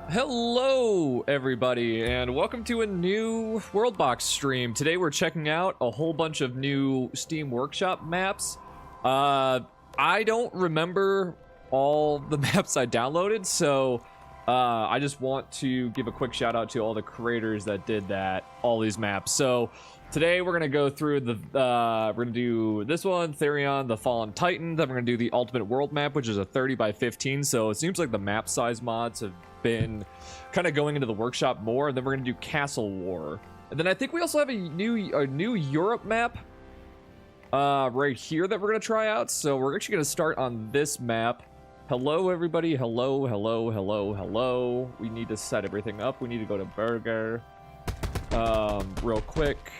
Hello everybody and welcome to a new worldbox stream. Today we're checking out a whole bunch of new Steam Workshop maps. I don't remember all the maps I downloaded, so I just want to give a quick shout out to all the creators that did all these maps. So today we're gonna go through we're gonna do this one, Therion, the Fallen Titan. Then we're gonna do the Ultimate World map, which is a 30 by 15. So it seems like the map size mods have been kind of going into the workshop more. And then we're gonna do Castle War, and then I think we also have a new Europe map right here that we're gonna try out. So we're actually gonna start on this map. Hello everybody, hello. We need to set everything up. We need to go to Burger real quick,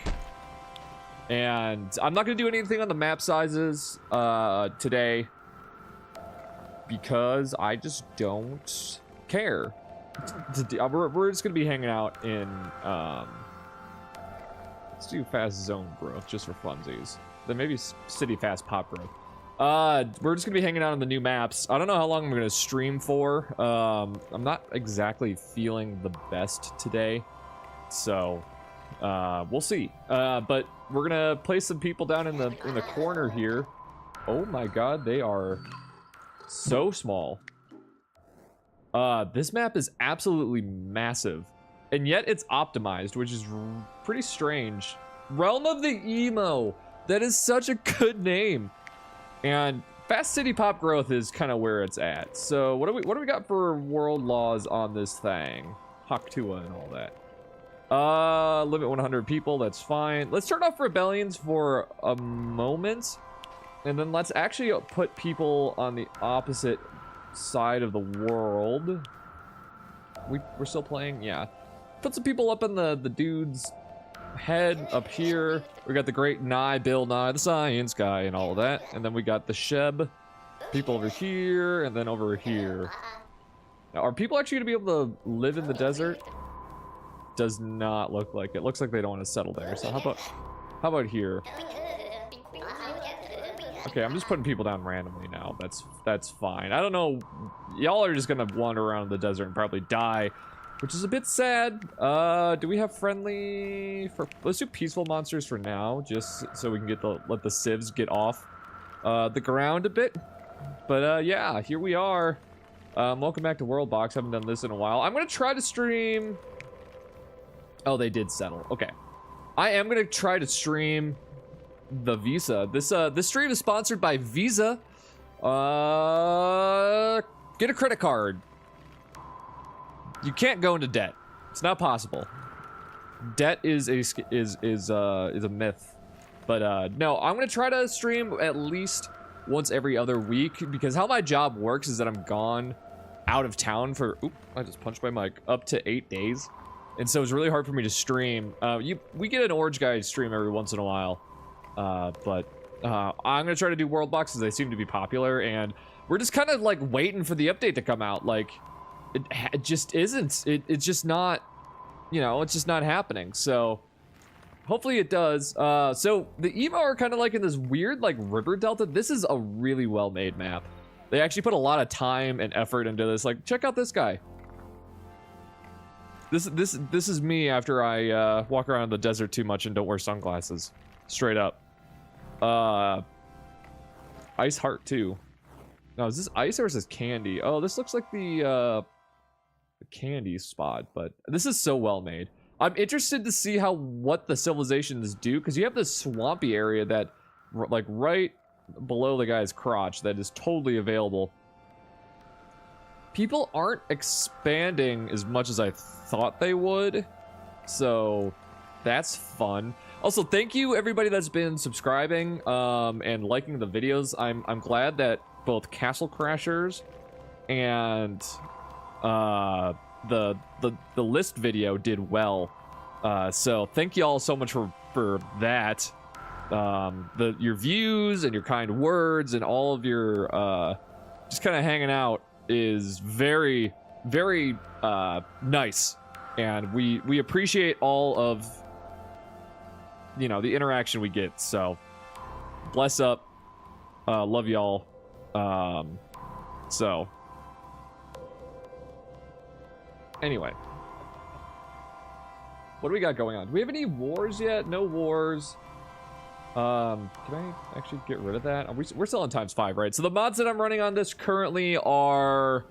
and I'm not gonna do anything on the map sizes today because I just don't care. We're just gonna be hanging out in let's do fast zone growth just for funsies, then maybe city fast pop growth. We're just gonna be hanging out on the new maps. I don't know how long I'm gonna stream for. I'm not exactly feeling the best today, so we'll see. But we're gonna place some people down in the corner here. Oh my god, they are so small. This map is absolutely massive, and yet it's optimized, which is pretty strange. Realm of the Emo. That is such a good name. And fast city pop growth is kind of where it's at. So what do we got for world laws on this thing? Haktua and all that. Limit 100 people, that's fine. Let's turn off rebellions for a moment, and then let's actually put people on the opposite side of the world. We're still playing, yeah. Put some people up in the dude's head up here. We got the great Bill Nye the Science Guy and all of that, and then we got the Sheb people over here, and then over here. Now, are people actually gonna be able to live in the desert? Does not look like it. Looks like they don't want to settle there. So how about here? Okay, I'm just putting people down randomly now. That's fine. I don't know. Y'all are just gonna wander around the desert and probably die, which is a bit sad. Do we have friendly let's do peaceful monsters for now, just so we can let the civs get off the ground a bit. But yeah, here we are. Welcome back to Worldbox. Haven't done this in a while. I'm gonna try to stream. Oh, they did settle. Okay. I am gonna try to stream the Visa. This stream is sponsored by Visa. Get a credit card. You can't go into debt. It's not possible. Debt is a myth. But no, I'm gonna try to stream at least once every other week, because how my job works is that I'm gone out of town for I just punched my mic, up to 8 days. And so it's really hard for me to stream. We get an Orange Guy stream every once in a while. But I'm gonna try to do world boxes. They seem to be popular, and we're just kind of like waiting for the update to come out. Like, it just isn't. It's just not, you know, it's just not happening. So hopefully it does. So the Emo are kind of like in this weird like river delta. This is a really well made map. They actually put a lot of time and effort into this. Like, check out this guy. This is me after I walk around the desert too much and don't wear sunglasses. Straight up. Ice Heart 2. Now, is this ice or is this candy? Oh, this looks like the candy spot, but this is so well made. I'm interested to see what the civilizations do, because you have this swampy area that, like, right below the guy's crotch that is totally available. People aren't expanding as much as I thought they would, so that's fun. Also, thank you everybody that's been subscribing and liking the videos. I'm glad that both Castle Crashers and the list video did well. So thank you all so much for that. Your views and your kind words and all of your just kind of hanging out is very, very nice, and we appreciate all of, you know, the interaction we get. So bless up. Love y'all. So Anyway. What do we got going on? Do we have any wars yet? No wars. Can I actually get rid of that? We're still on ×5, right? So the mods that I'm running on this currently are...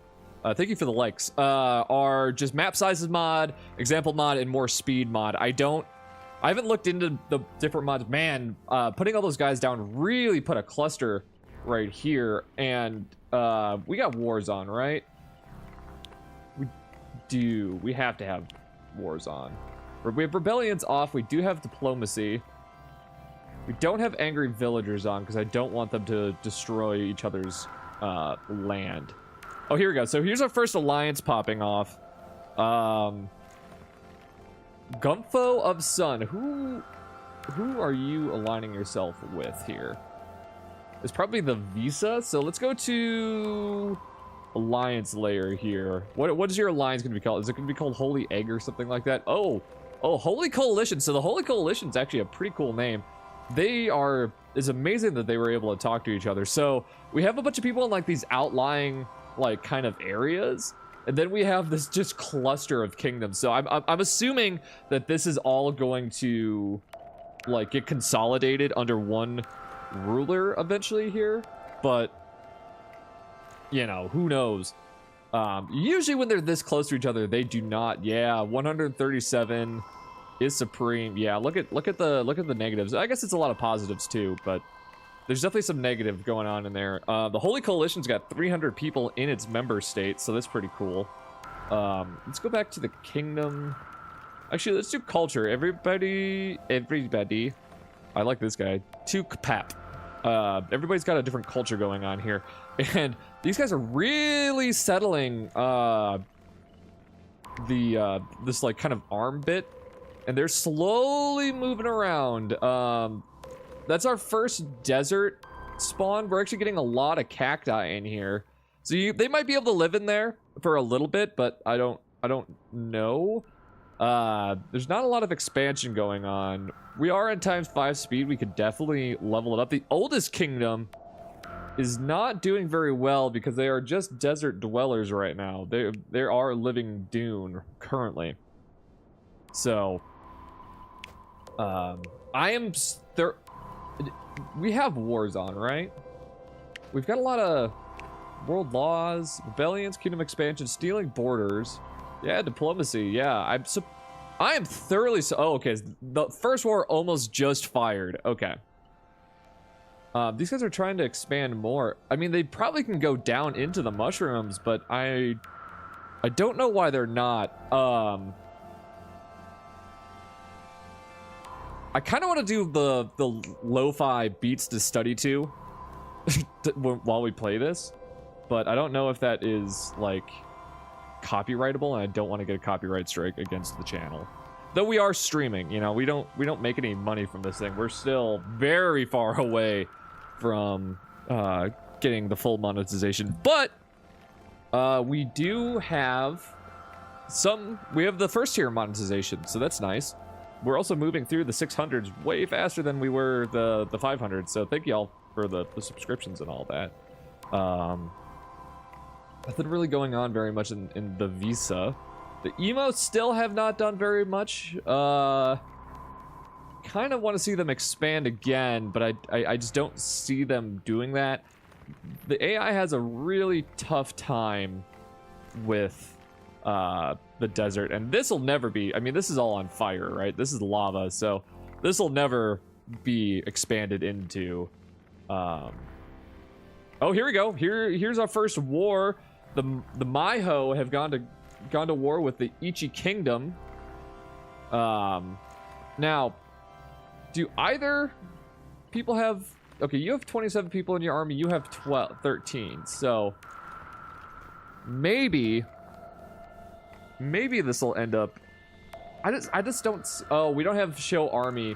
thank you for the likes. Are just map sizes mod, example mod, and more speed mod. I haven't looked into the different mods. Man, putting all those guys down really put a cluster right here. And we got wars on, right? We do. We have to have wars on. We have rebellions off. We do have diplomacy. We don't have angry villagers on because I don't want them to destroy each other's land. Oh, here we go. So here's our first alliance popping off. Gumpho of Sun. Who are you aligning yourself with here? It's probably the Visa. So let's go to alliance layer here. What is your alliance going to be called? Is it going to be called Holy Egg or something like that? Oh, Holy Coalition. So the Holy Coalition is actually a pretty cool name. It's amazing that they were able to talk to each other. So we have a bunch of people in like these outlying like kind of areas, and then we have this just cluster of kingdoms. So I'm assuming that this is all going to like get consolidated under one ruler eventually here, but you know, who knows. Usually when they're this close to each other, they do not. Yeah, 137 is supreme. Yeah, look at the negatives. I guess it's a lot of positives too, but there's definitely some negative going on in there. The Holy Coalition's got 300 people in its member state, so that's pretty cool. Let's go back to the kingdom. Actually, let's do culture. Everybody. I like this guy. Tukpap. Everybody's got a different culture going on here, and these guys are really settling this like kind of arm bit, and they're slowly moving around. That's our first desert spawn. We're actually getting a lot of cacti in here, so they might be able to live in there for a little bit, but I don't know. There's not a lot of expansion going on. We are at ×5 speed. We could definitely level it up. The oldest kingdom is not doing very well because they are just desert dwellers right now. They are living dune currently. So, we have wars on, right? We've got a lot of world laws, rebellions, kingdom expansion, stealing borders. Yeah, diplomacy. Yeah, I am thoroughly oh, okay. The first war almost just fired. Okay. These guys are trying to expand more. I mean, they probably can go down into the mushrooms, but I don't know why they're not. I kind of want to do the lo-fi beats to study to while we play this, but I don't know if that is like copyrightable, and I don't want to get a copyright strike against the channel. Though we are streaming, you know, we don't make any money from this thing. We're still very far away from getting the full monetization, but we do have we have the first tier monetization, so that's nice. We're also moving through the 600s way faster than we were the 500s, so thank y'all for the subscriptions and all that. Nothing really going on very much in the Visa. The emotes still have not done very much. Kind of want to see them expand again, but I just don't see them doing that. The AI has a really tough time with the desert, and this will never be, I mean, this is all on fire, right? This is lava, so this will never be expanded into. Oh, here we go. Here's our first war. The Maiho have gone to war with the Ichi Kingdom. Now, do either people have... Okay, you have 27 people in your army. You have 13. So maybe this will end up... I just don't... Oh, we don't have show army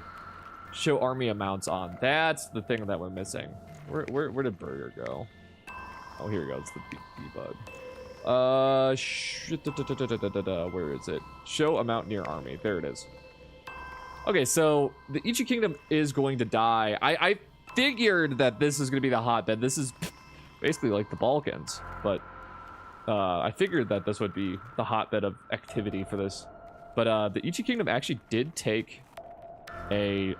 amounts on. That's the thing that we're missing. Where did Burger go? Oh, here he goes, the debug. Where is it? Show amount near army. There it is. Okay, so the Ichi Kingdom is going to die. I figured that this is going to be the hotbed. This is basically like the Balkans, but I figured that this would be the hotbed of activity for this. But the Ichi Kingdom actually did take a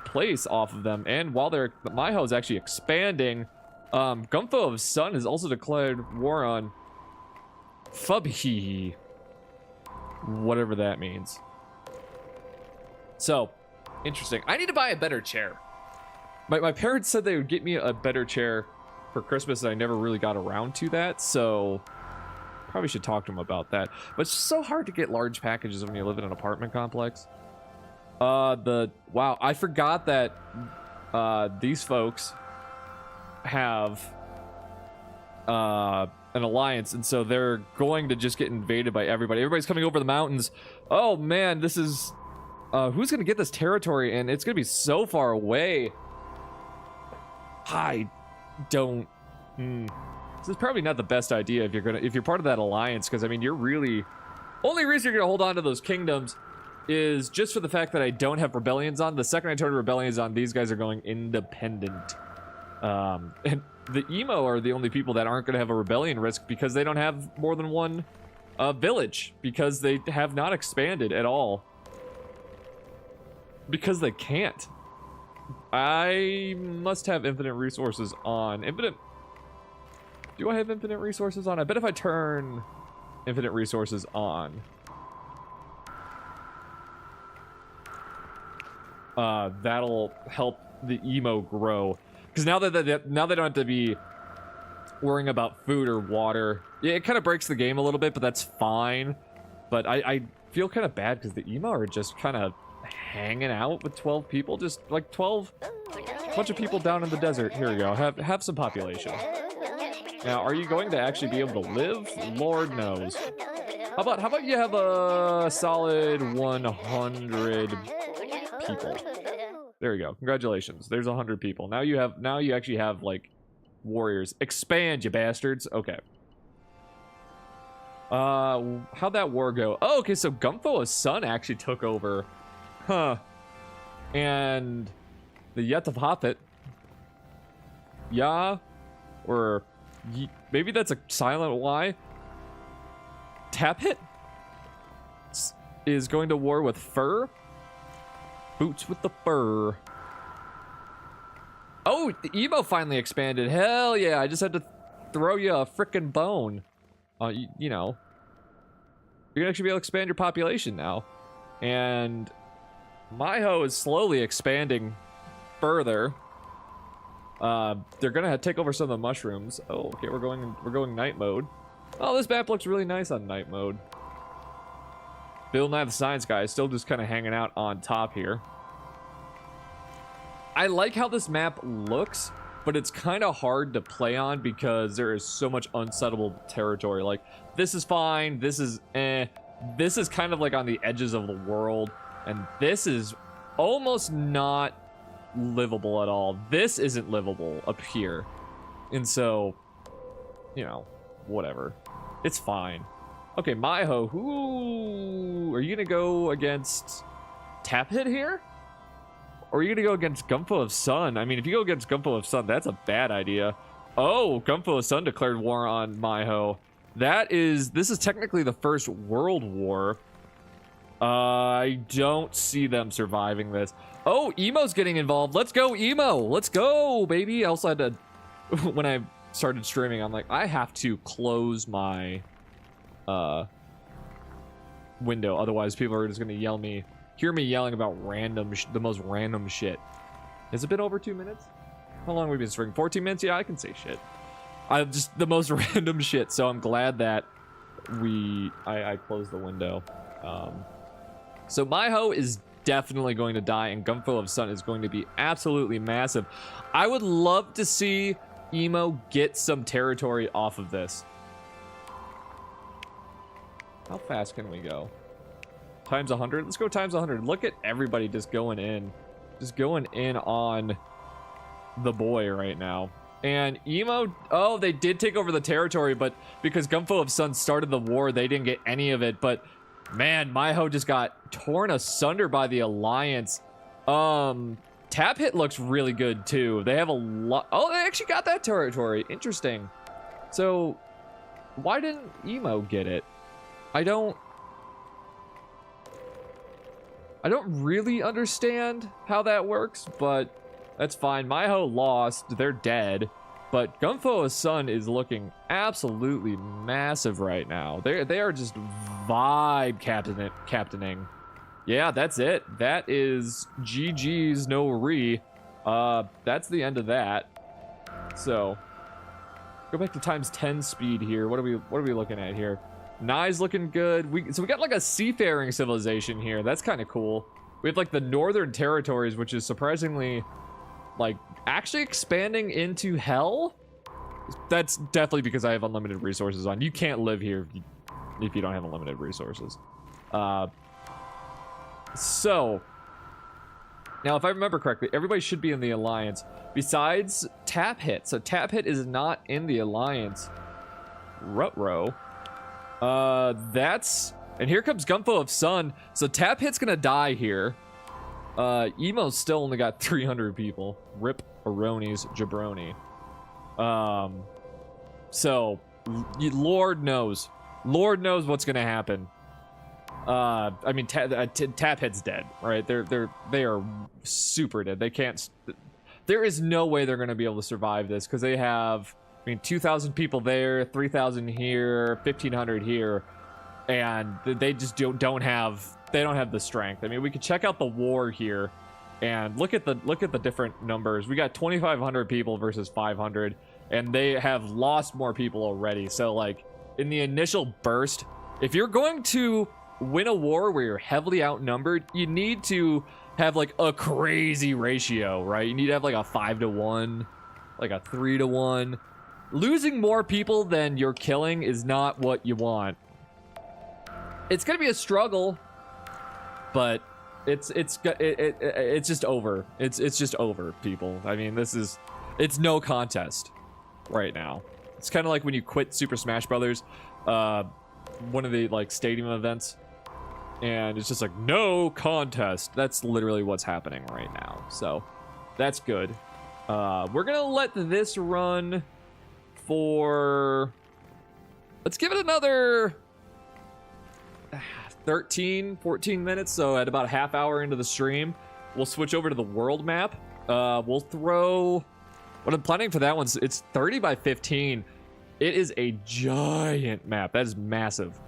place off of them, and while Maiho is actually expanding, Gumfo of Sun has also declared war on Fubhi, whatever that means. So, interesting. I need to buy a better chair. My parents said they would get me a better chair for Christmas, and I never really got around to that, so probably should talk to them about that. But it's so hard to get large packages when you live in an apartment complex. Wow, I forgot that these folks have an alliance, and so they're going to just get invaded by everybody. Everybody's coming over the mountains. Oh man, this is who's gonna get this territory, and it's gonna be so far away. I don't this is probably not the best idea if you're part of that alliance, because I mean, you're really only reason you're gonna hold on to those kingdoms is just for the fact that I don't have rebellions on. The second I turn rebellions on, these guys are going independent. And the emo are the only people that aren't going to have a rebellion risk because they don't have more than one village, because they have not expanded at all. Because they can't. I must have infinite resources on. Do I have infinite resources on? I bet if I turn infinite resources on, that'll help the emo grow. Because now they don't have to be worrying about food or water. Yeah, it kind of breaks the game a little bit, but that's fine. But I feel kind of bad because the emo are just kind of hanging out with 12 people, just like 12, bunch of people down in the desert. Here we go. Have some population. Now, are you going to actually be able to live? Lord knows. How about you have a solid 100 people? There you go. Congratulations. There's 100 people. Now you actually have like warriors. Expand, you bastards. Okay. How'd that war go? Oh, okay, so Gumfo's son actually took over. Huh. And the Yetavhapit. Yeah. Or maybe that's a silent Y. Tapit is going to war with Fur. Boots with the fur. Oh, the emo finally expanded. Hell yeah, I just had to throw you a frickin' bone. You know. You're gonna actually be able to expand your population now. And Maiho is slowly expanding further. They're gonna take over some of the mushrooms. Oh, okay, we're going night mode. Oh, this map looks really nice on night mode. Bill Nye the Science Guy is still just kind of hanging out on top here. I like how this map looks, but it's kind of hard to play on because there is so much unsettable territory. Like, this is fine, this is eh. This is kind of like on the edges of the world, and this is almost not livable at all. This isn't livable up here. And so, you know, whatever. It's fine. Okay, Maiho, who are you gonna go against? Taphit here? Or are you gonna go against Gumfo of Sun? I mean, if you go against Gumfo of Sun, that's a bad idea. Oh, Gumfo of Sun declared war on Maiho. This is technically the first world war. I don't see them surviving this. Oh, Emo's getting involved. Let's go, Emo. Let's go, baby. I also had to, when I started streaming, I'm like, I have to close my window. Otherwise, people are just gonna hear me yelling about the most random shit. Has it been over 2 minutes? How long have we been streaming? 14 minutes? Yeah, I can say shit. I'm just the most random shit, so I'm glad that I closed the window. So Maiho is definitely going to die, and Gumfo of Sun is going to be absolutely massive. I would love to see Emo get some territory off of this. How fast can we go? Times 100? Let's go times 100. Look at everybody just going in. Just going in on the boy right now. And Emo, oh, they did take over the territory, but because Gumfo of Sun started the war, they didn't get any of it. But man, Maiho just got torn asunder by the alliance. Tap Hit looks really good too. They have a lot. Oh, they actually got that territory. Interesting. So Why didn't Emo get it? I don't really understand how that works, but that's fine. Maiho lost. They're dead. But Gunfo's son is looking absolutely massive right now. They are just vibe captaining. Yeah, that's it. That is GG's no re. That's the end of that. So go back to times 10 speed here. What are we looking at here? Nye's looking good. So we got like a seafaring civilization here. That's kind of cool. We have like the Northern Territories, which is surprisingly like actually expanding into hell. That's definitely because I have unlimited resources on. You can't live here if you don't have unlimited resources. So now, if I remember correctly, everybody should be in the alliance besides Tap Hit. So Tap Hit is not in the alliance. Rutro. And here comes Gunfo of Sun. So Tap Hit's gonna die here. Emo's still only got 300 people. Rip Aroni's Jabroni. So Lord knows what's gonna happen. I mean, Tap Hit's dead, right? They are super dead. They can't. There is no way they're gonna be able to survive this because they have, I mean, 2,000 people there, 3,000 here, 1,500 here, and they just don't have the strength. I mean, we could check out the war here, and look at the different numbers. We got 2,500 people versus 500, and they have lost more people already. So, like, in the initial burst, if you're going to win a war where you're heavily outnumbered, you need to have like a crazy ratio, right? You need to have like a 5-to-1, like a 3-to-1. Losing more people than you're killing is not what you want. It's gonna be a struggle, but it's just over. It's just over, people. I mean, it's no contest right now. It's kind of like when you quit Super Smash Brothers, one of the like stadium events, and it's just like no contest. That's literally what's happening right now. So that's good. We're gonna let this run for, let's give it another 13-14 minutes. So at about a half hour into the stream, we'll switch over to the world map. We'll throw, what I'm planning for that one's, it's 30 by 15. It is a giant map. That is massive.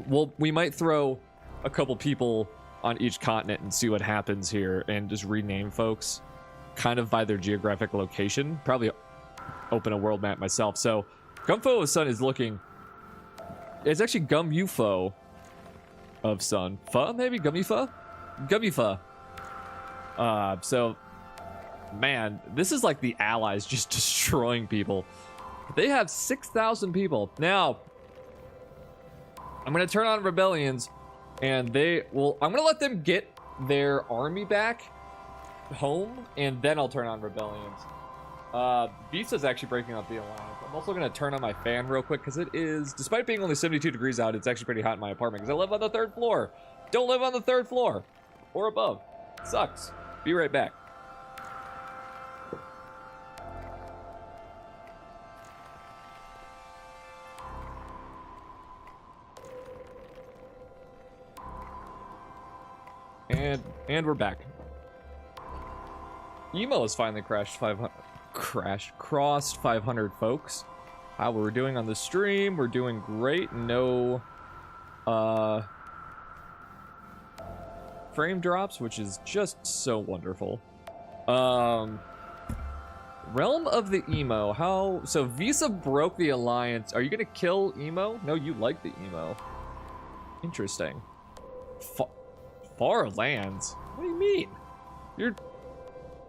We might throw a couple people on each continent and see what happens here, and just rename folks kind of by their geographic location. Probably open a world map myself. So Gunfo of Sun is looking, it's actually Gumufo of Sun. Pho, maybe? Gumufa? Gumufa. So, man, this is like the Allies just destroying people. They have 6,000 people. Now, I'm going to turn on rebellions, and I'm going to let them get their army back home, and then I'll turn on rebellions. Visa's actually breaking up the alliance. I'm also going to turn on my fan real quick, because it is, despite being only 72 degrees out, it's actually pretty hot in my apartment, because I live on the 3rd floor. Don't live on the 3rd floor or above. Sucks. Be right back. And we're back. Emo has finally crossed 500 folks. How we're doing on the stream? We're doing great. No frame drops, which is just so wonderful. Realm of the Emo. So Visa broke the alliance. Are you gonna kill Emo? No, you like the Emo. Interesting. Far lands? What do you mean?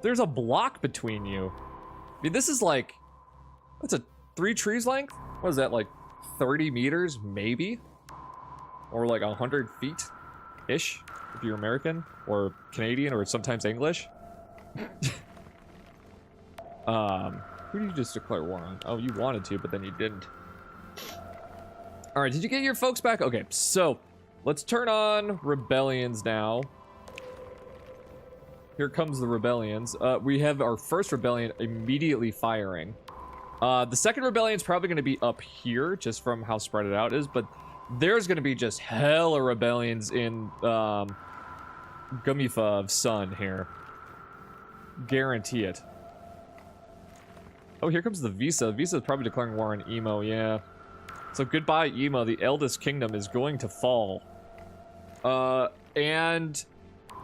There's a block between you. I mean, this is like, what's a 3 trees length? What is that, like 30 meters, maybe? Or like 100 feet-ish, if you're American, or Canadian, or sometimes English. Who did you just declare war on? Oh, you wanted to, but then you didn't. All right, did you get your folks back? Okay, so let's turn on rebellions now. Here comes the rebellions. We have our first rebellion immediately firing. The second rebellion is probably going to be up here, just from how spread it out is, but there's going to be just hella rebellions in Gumifov Sun here. Guarantee it. Oh, here comes the Visa. Visa is probably declaring war on Emo, yeah. So goodbye, Emo. The eldest kingdom is going to fall. And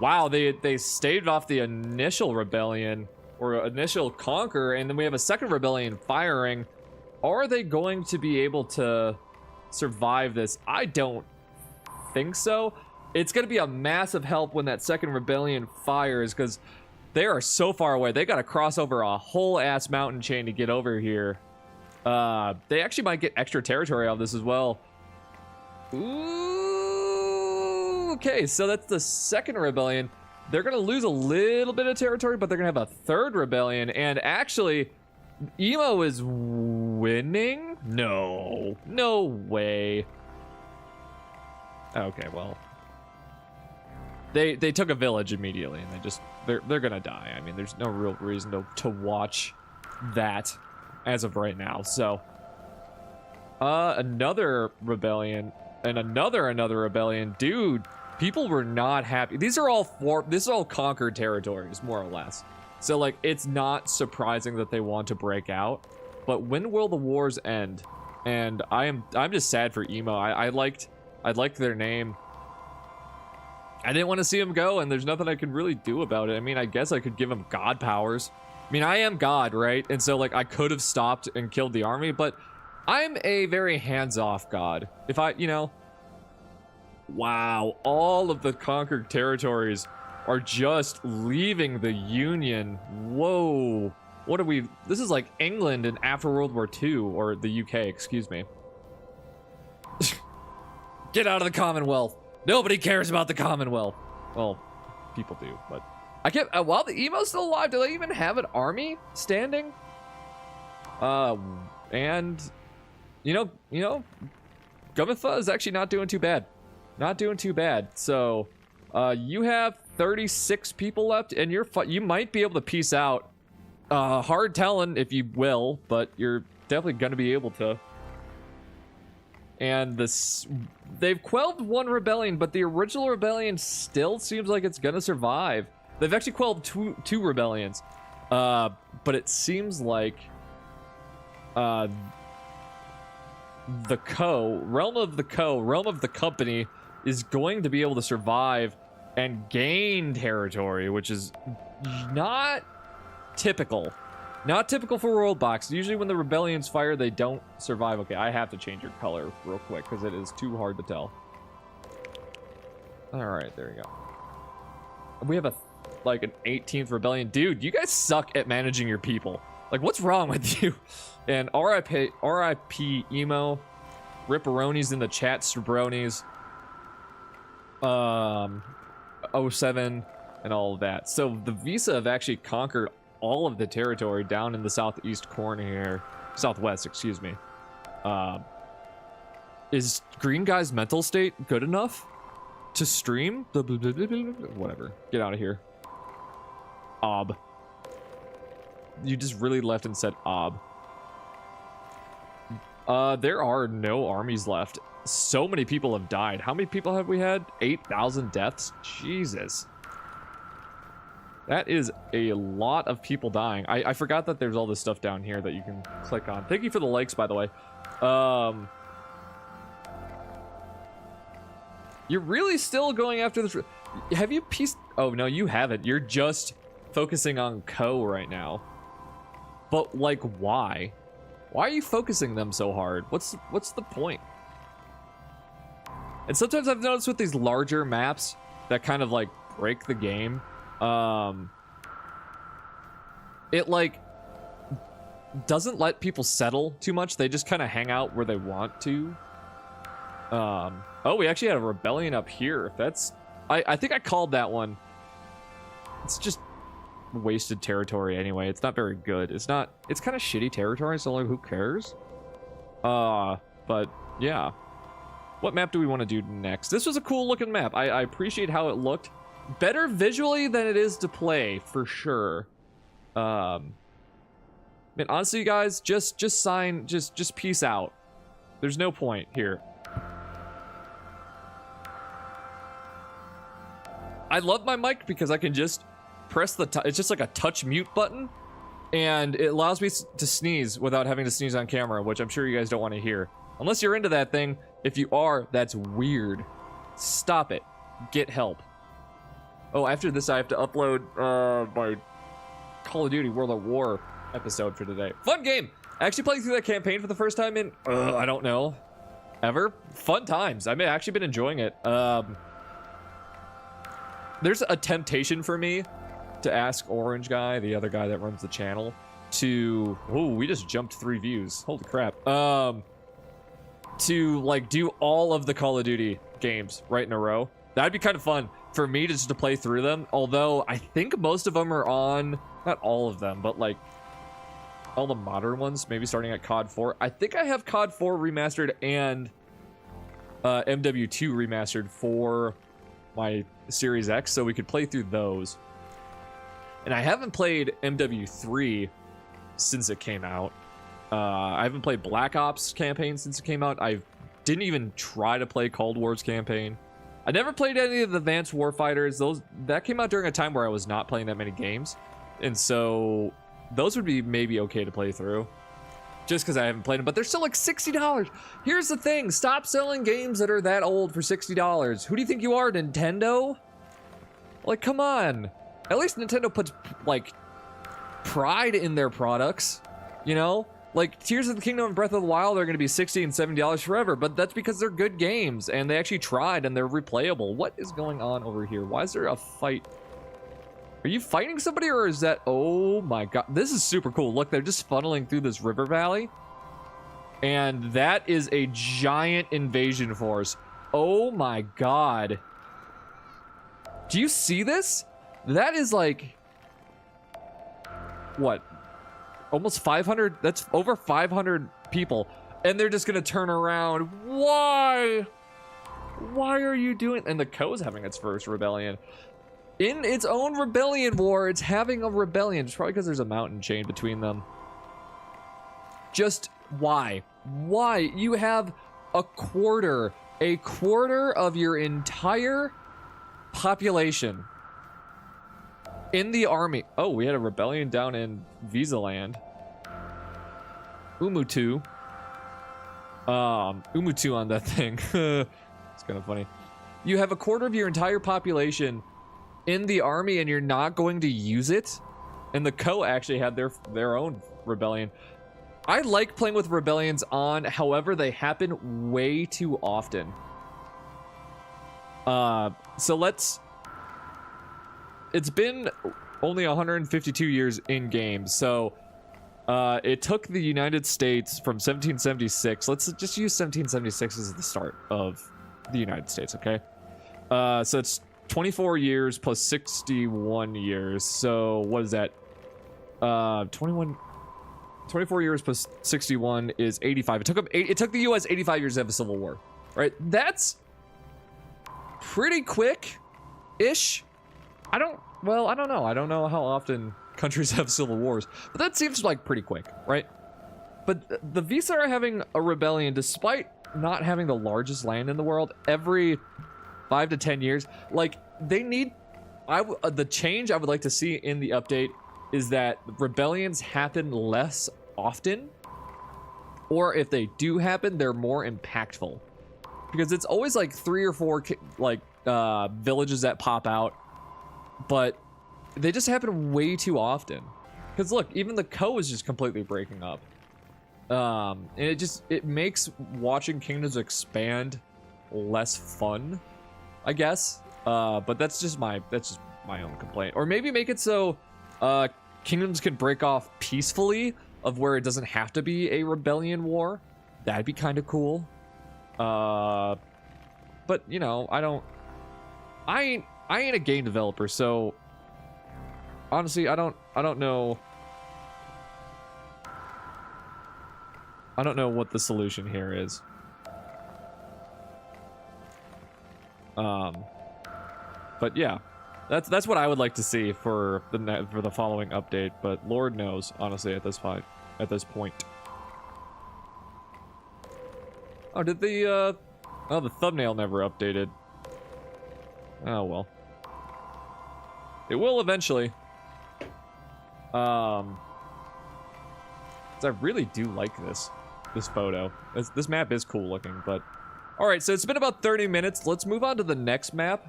wow, they staved off the initial rebellion or initial conquer, and then we have a second rebellion firing. Are they going to be able to survive this? I don't think so. It's going to be a massive help when that second rebellion fires, because they are so far away. They got to cross over a whole ass mountain chain to get over here. They actually might get extra territory on this as well. Ooh, okay, so that's the second rebellion. They're going to lose a little bit of territory, but they're going to have a third rebellion. And actually, Emo is winning? No. No way. Okay, well. They took a village immediately, and they're gonna die. I mean, there's no real reason to watch that as of right now. So another rebellion and another rebellion. Dude, people were not happy. This is all conquered territories, more or less. So like, it's not surprising that they want to break out. But when will the wars end? And I'm just sad for Emo. I liked their name. I didn't want to see him go, and there's nothing I could really do about it. I mean, I guess I could give him god powers. I mean, I am God, right? And so, like, I could have stopped and killed the army, but I'm a very hands-off god. If I, you know... Wow, all of the conquered territories are just leaving the Union. Whoa. What are we... This is like England and after World War II, or the UK, excuse me. Get out of the Commonwealth. Nobody cares about the Commonwealth. Well, people do, but... I can't... while the Emo's still alive, do they even have an army standing? And... You know... Gumitha is actually not doing too bad. Not doing too bad. So, you have 36 people left, and you might be able to peace out. Hard telling if you will, but you're definitely gonna be able to. And they've quelled one rebellion, but the original rebellion still seems like it's gonna survive. They've actually quelled two rebellions. But it seems like Realm of the Company is going to be able to survive and gain territory, which is not typical. Not typical for worldbox. Usually when the rebellions fire, they don't survive. Okay, I have to change your color real quick because it is too hard to tell. All right, there we go. We have an 18th rebellion. Dude, you guys suck at managing your people. Like, what's wrong with you? And RIP Emo. Ripperonis in the chat, Strabronis. 07 and all of that. So the Visa have actually conquered all of the territory down in the southeast corner here. Southwest, excuse me. Is Green Guy's mental state good enough to stream? Whatever. Get out of here. Ob. You just really left and said ob. There are no armies left. So many people have died. How many people have we had? 8,000 deaths? Jesus. That is a lot of people dying. I forgot that there's all this stuff down here that you can click on. Thank you for the likes, by the way. You're really still going after this... Have you pieced... Oh, no, you haven't. You're just focusing on Ko right now. But, like, why? Why are you focusing them so hard? What's the point? And sometimes I've noticed with these larger maps that kind of, like, break the game... it like doesn't let people settle too much. They just kind of hang out where they want to. Oh, we actually had a rebellion up here. That's I think I called that one. It's just wasted territory anyway. It's not very good. It's kind of shitty territory, so like, who cares? But yeah. What map do we want to do next? This was a cool looking map. I appreciate how it looked. Better visually than it is to play, for sure. Man, honestly, you guys, just sign, just peace out. There's no point here. I love my mic because I can just press the, it's just like a touch mute button, and it allows me to sneeze without having to sneeze on camera, which I'm sure you guys don't want to hear. Unless you're into that thing. If you are, that's weird. Stop it. Get help. Oh, after this, I have to upload my Call of Duty World at War episode for today. Fun game. Actually playing through that campaign for the first time in, I don't know, ever. Fun times. I've actually been enjoying it. There's a temptation for me to ask Orange Guy, the other guy that runs the channel, to... Oh, we just jumped 3 views. Holy crap. To, like, do all of the Call of Duty games right in a row. That'd be kind of fun for me just to play through them. Although, I think most of them are on... Not all of them, but, like, all the modern ones. Maybe starting at COD 4. I think I have COD 4 remastered and MW2 remastered for my Series X, so we could play through those. And I haven't played MW3 since it came out. I haven't played Black Ops campaign since it came out. I didn't even try to play Cold War's campaign. I never played any of the Advanced Warfighters. That came out during a time where I was not playing that many games. And so those would be maybe okay to play through. Just because I haven't played them, but they're still like $60. Here's the thing, stop selling games that are that old for $60. Who do you think you are, Nintendo? Like, come on. At least Nintendo puts, like, pride in their products, you know? Like, Tears of the Kingdom and Breath of the Wild are going to be $60 and $70 forever, but that's because they're good games, and they actually tried, and they're replayable. What is going on over here? Why is there a fight? Are you fighting somebody, or is that... Oh my god. This is super cool. Look, they're just funneling through this river valley. And that is a giant invasion force. Oh my god. Do you see this? That is like... What? Almost 500? That's over 500 people. And they're just gonna turn around. Why? Why are you doing... And the Co's having its first rebellion. In its own rebellion war, it's having a rebellion. It's probably because there's a mountain chain between them. Just why? Why? You have a quarter of your entire population in the army. Oh, we had a rebellion down in Visa Land. Umutu. Umutu on that thing. It's kind of funny. You have a quarter of your entire population in the army, and you're not going to use it. And the Co actually had their own rebellion. I like playing with rebellions on, however, they happen way too often. So let's... It's been only 152 years in game, so it took the United States from 1776. Let's just use 1776 as the start of the United States, okay? So it's 24 years plus 61 years. So what is that? 24 years plus 61 is 85. It took the US 85 years to have a civil war, right? That's pretty quick-ish. I don't know. I don't know how often countries have civil wars, but that seems like pretty quick, right? But the Visa are having a rebellion despite not having the largest land in the world. Every 5 to 10 years, like, they need... the change I would like to see in the update is that rebellions happen less often, or if they do happen, they're more impactful. Because it's always like 3 or 4 villages that pop out, but they just happen way too often. Because look, even the Co is just completely breaking up. And it makes watching kingdoms expand less fun, I guess. But that's just my own complaint. Or maybe make it so kingdoms can break off peacefully, of where it doesn't have to be a rebellion war. That'd be kind of cool. But you know, I ain't a game developer, so honestly, I don't know. I don't know what the solution here is. But yeah, that's what I would like to see for the following update. But Lord knows, honestly, at this point. at this point. Oh, did the, oh, the thumbnail never updated. Oh, well. It will eventually. 'Cause I really do like this photo. This map is cool looking, but... Alright, so it's been about 30 minutes. Let's move on to the next map.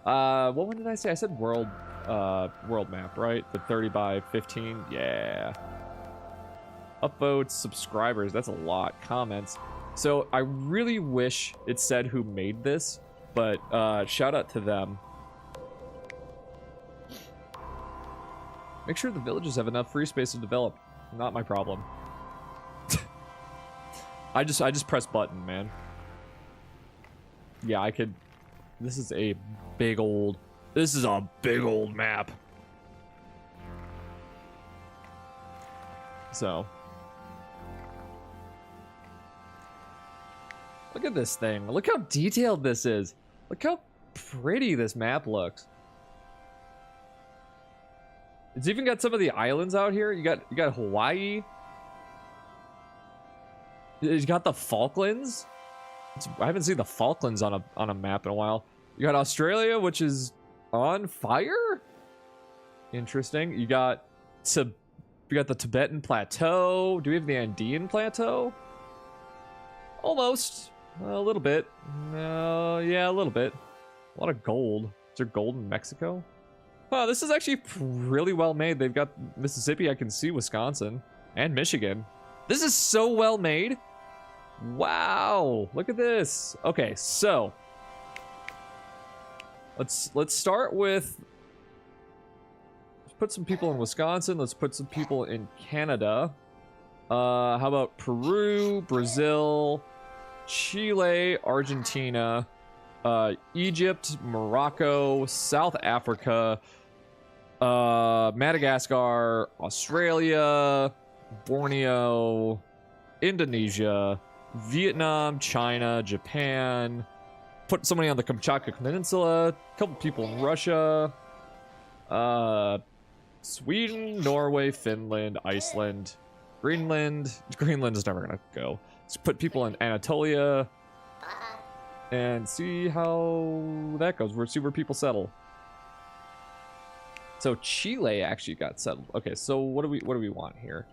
What one did I say? I said world map, right? The 30 by 15? Yeah. Upvotes, subscribers, that's a lot. Comments. So, I really wish it said who made this, but shout out to them. Make sure the villages have enough free space to develop. Not my problem. I just press button, man. Yeah, I could... This is a big old... This is a big old map. So... Look at this thing. Look how detailed this is. Look how pretty this map looks. It's even got some of the islands out here. You got Hawaii. You got the Falklands. I haven't seen the Falklands on a map in a while. You got Australia, which is on fire. Interesting. You got the Tibetan Plateau. Do we have the Andean Plateau? Almost. A little bit. Yeah, a little bit. A lot of gold. Is there gold in Mexico? Oh, this is actually really well made. They've got Mississippi. I can see Wisconsin and Michigan. This is so well made. Wow, look at this. Okay, so let's start with, let's put some people in Wisconsin. Let's put some people in Canada. How about Peru, Brazil, Chile, Argentina, Egypt, Morocco, South Africa, Madagascar, Australia, Borneo, Indonesia, Vietnam, China, Japan, put somebody on the Kamchatka Peninsula, a couple people in Russia, Sweden, Norway, Finland, Iceland, Greenland. Greenland is never gonna go. Let's put people in Anatolia and see how that goes. We'll see where people settle. So Chile actually got settled. Okay, so what do we want here?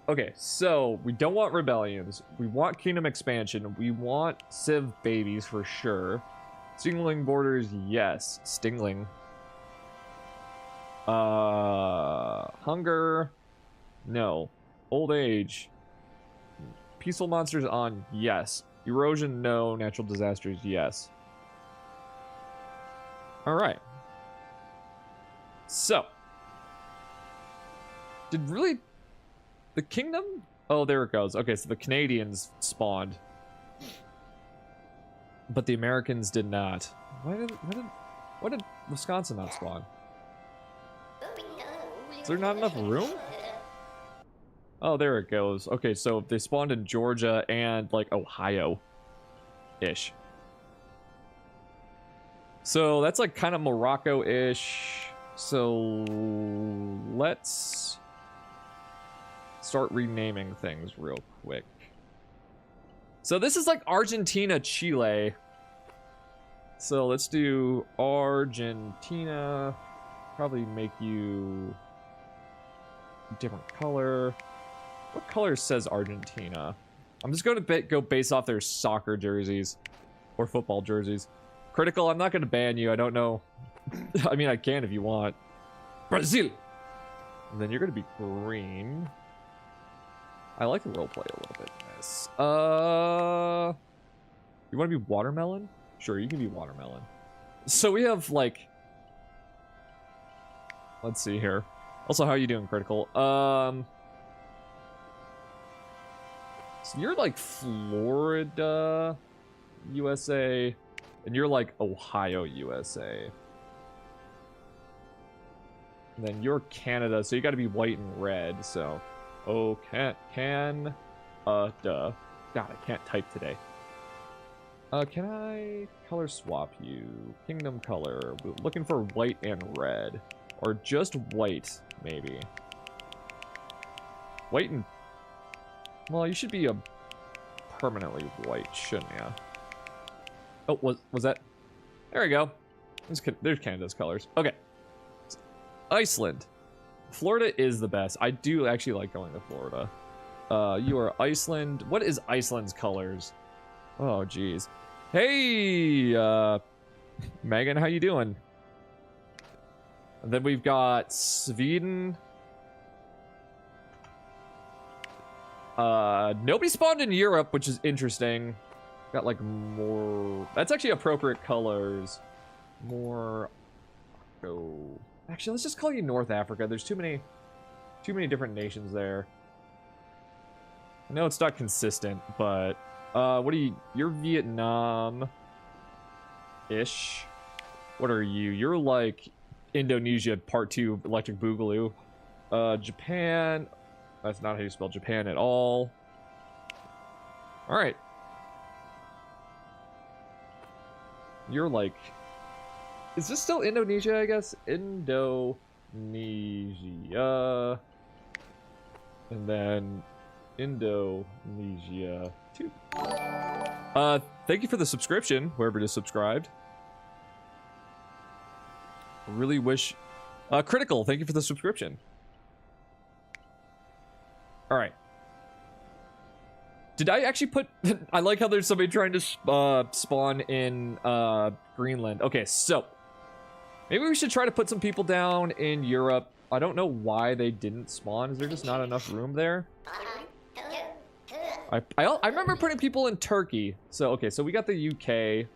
Okay, so we don't want rebellions. We want kingdom expansion. We want civ babies for sure. Stingling borders, yes. Stingling. Hunger, no. Old age. Peaceful monsters on, yes. Erosion, no. Natural disasters, yes. Alright. So. Did really... The kingdom? Oh, there it goes. Okay, so the Canadians spawned. But the Americans did not. Why did Wisconsin not spawn? Is there not enough room? Oh, there it goes. Okay, so they spawned in Georgia and, like, Ohio-ish. So that's, like, kind of Morocco-ish. So let's start renaming things real quick. So this is, like, Argentina, Chile. So let's do Argentina. Probably make you a different color. What color says Argentina? I'm just going to go base off their soccer jerseys or football jerseys. Critical, I'm not going to ban you. I don't know. I mean, I can if you want. Brazil! And then you're going to be green. I like the roleplay a little bit in this. You want to be watermelon? Sure, you can be watermelon. So we have, like... Let's see here. Also, how are you doing, Critical? So you're like Florida, USA, and you're like Ohio, USA. And then you're Canada, so you gotta be white and red, so... Oh, duh. God, I can't type today. Can I color swap you? Kingdom color. We're looking for white and red. Or just white, maybe. White and Well, you should be a permanently white, shouldn't ya? Oh, was that? There we go. There's Canada's colors. Okay. Iceland. Florida is the best. I do actually like going to Florida. You are Iceland. What is Iceland's colors? Oh, geez. Hey, Megan, how you doing? And then we've got Sweden. Nobody spawned in Europe, which is interesting. Got like more. That's actually appropriate colors. More. Oh, actually, let's just call you North Africa. There's too many different nations there. I know it's not consistent, but what are you? You're Vietnam-ish. What are you? You're like Indonesia Part 2 Electric Boogaloo. Japan. That's not how you spell Japan at all. All right. You're like... Is this still Indonesia, I guess? Indonesia. And then... Indonesia 2. Thank you for the subscription, whoever just subscribed. Really wish... Critical, thank you for the subscription. Alright. Did I actually put... I like how there's somebody trying to spawn in Greenland. Okay, so... Maybe we should try to put some people down in Europe. I don't know why they didn't spawn. Is there just not enough room there? I remember putting people in Turkey. So, okay, so we got the UK.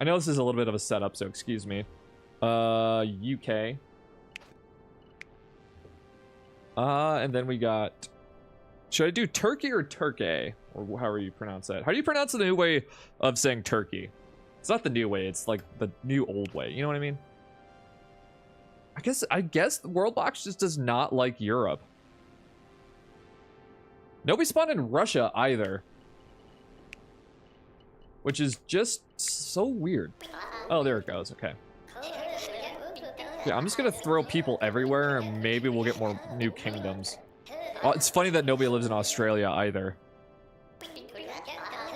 I know this is a little bit of a setup, so excuse me. UK. And then we got... Should I do Turkey or Turkey? Or however you pronounce that. How do you pronounce the new way of saying Turkey? It's not the new way, it's like the new old way. You know what I mean? I guess the worldbox just does not like Europe. Nobody spawned in Russia either. Which is just so weird. Oh, there it goes. Okay. Yeah, I'm just gonna throw people everywhere and maybe we'll get more new kingdoms. Oh, it's funny that nobody lives in Australia either.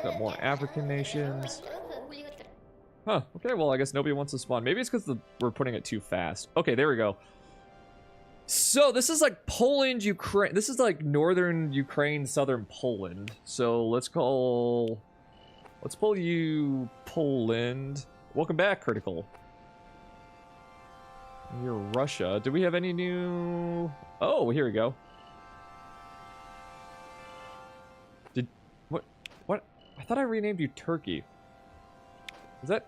Got more African nations. Huh, okay, well, I guess nobody wants to spawn. Maybe it's because we're putting it too fast. Okay, there we go. So, this is like Poland, Ukraine. This is like northern Ukraine, southern Poland. So, let's pull you Poland. Welcome back, Critical. You're Russia. Do we have any new... Oh, here we go. What? I thought I renamed you Turkey. Is that...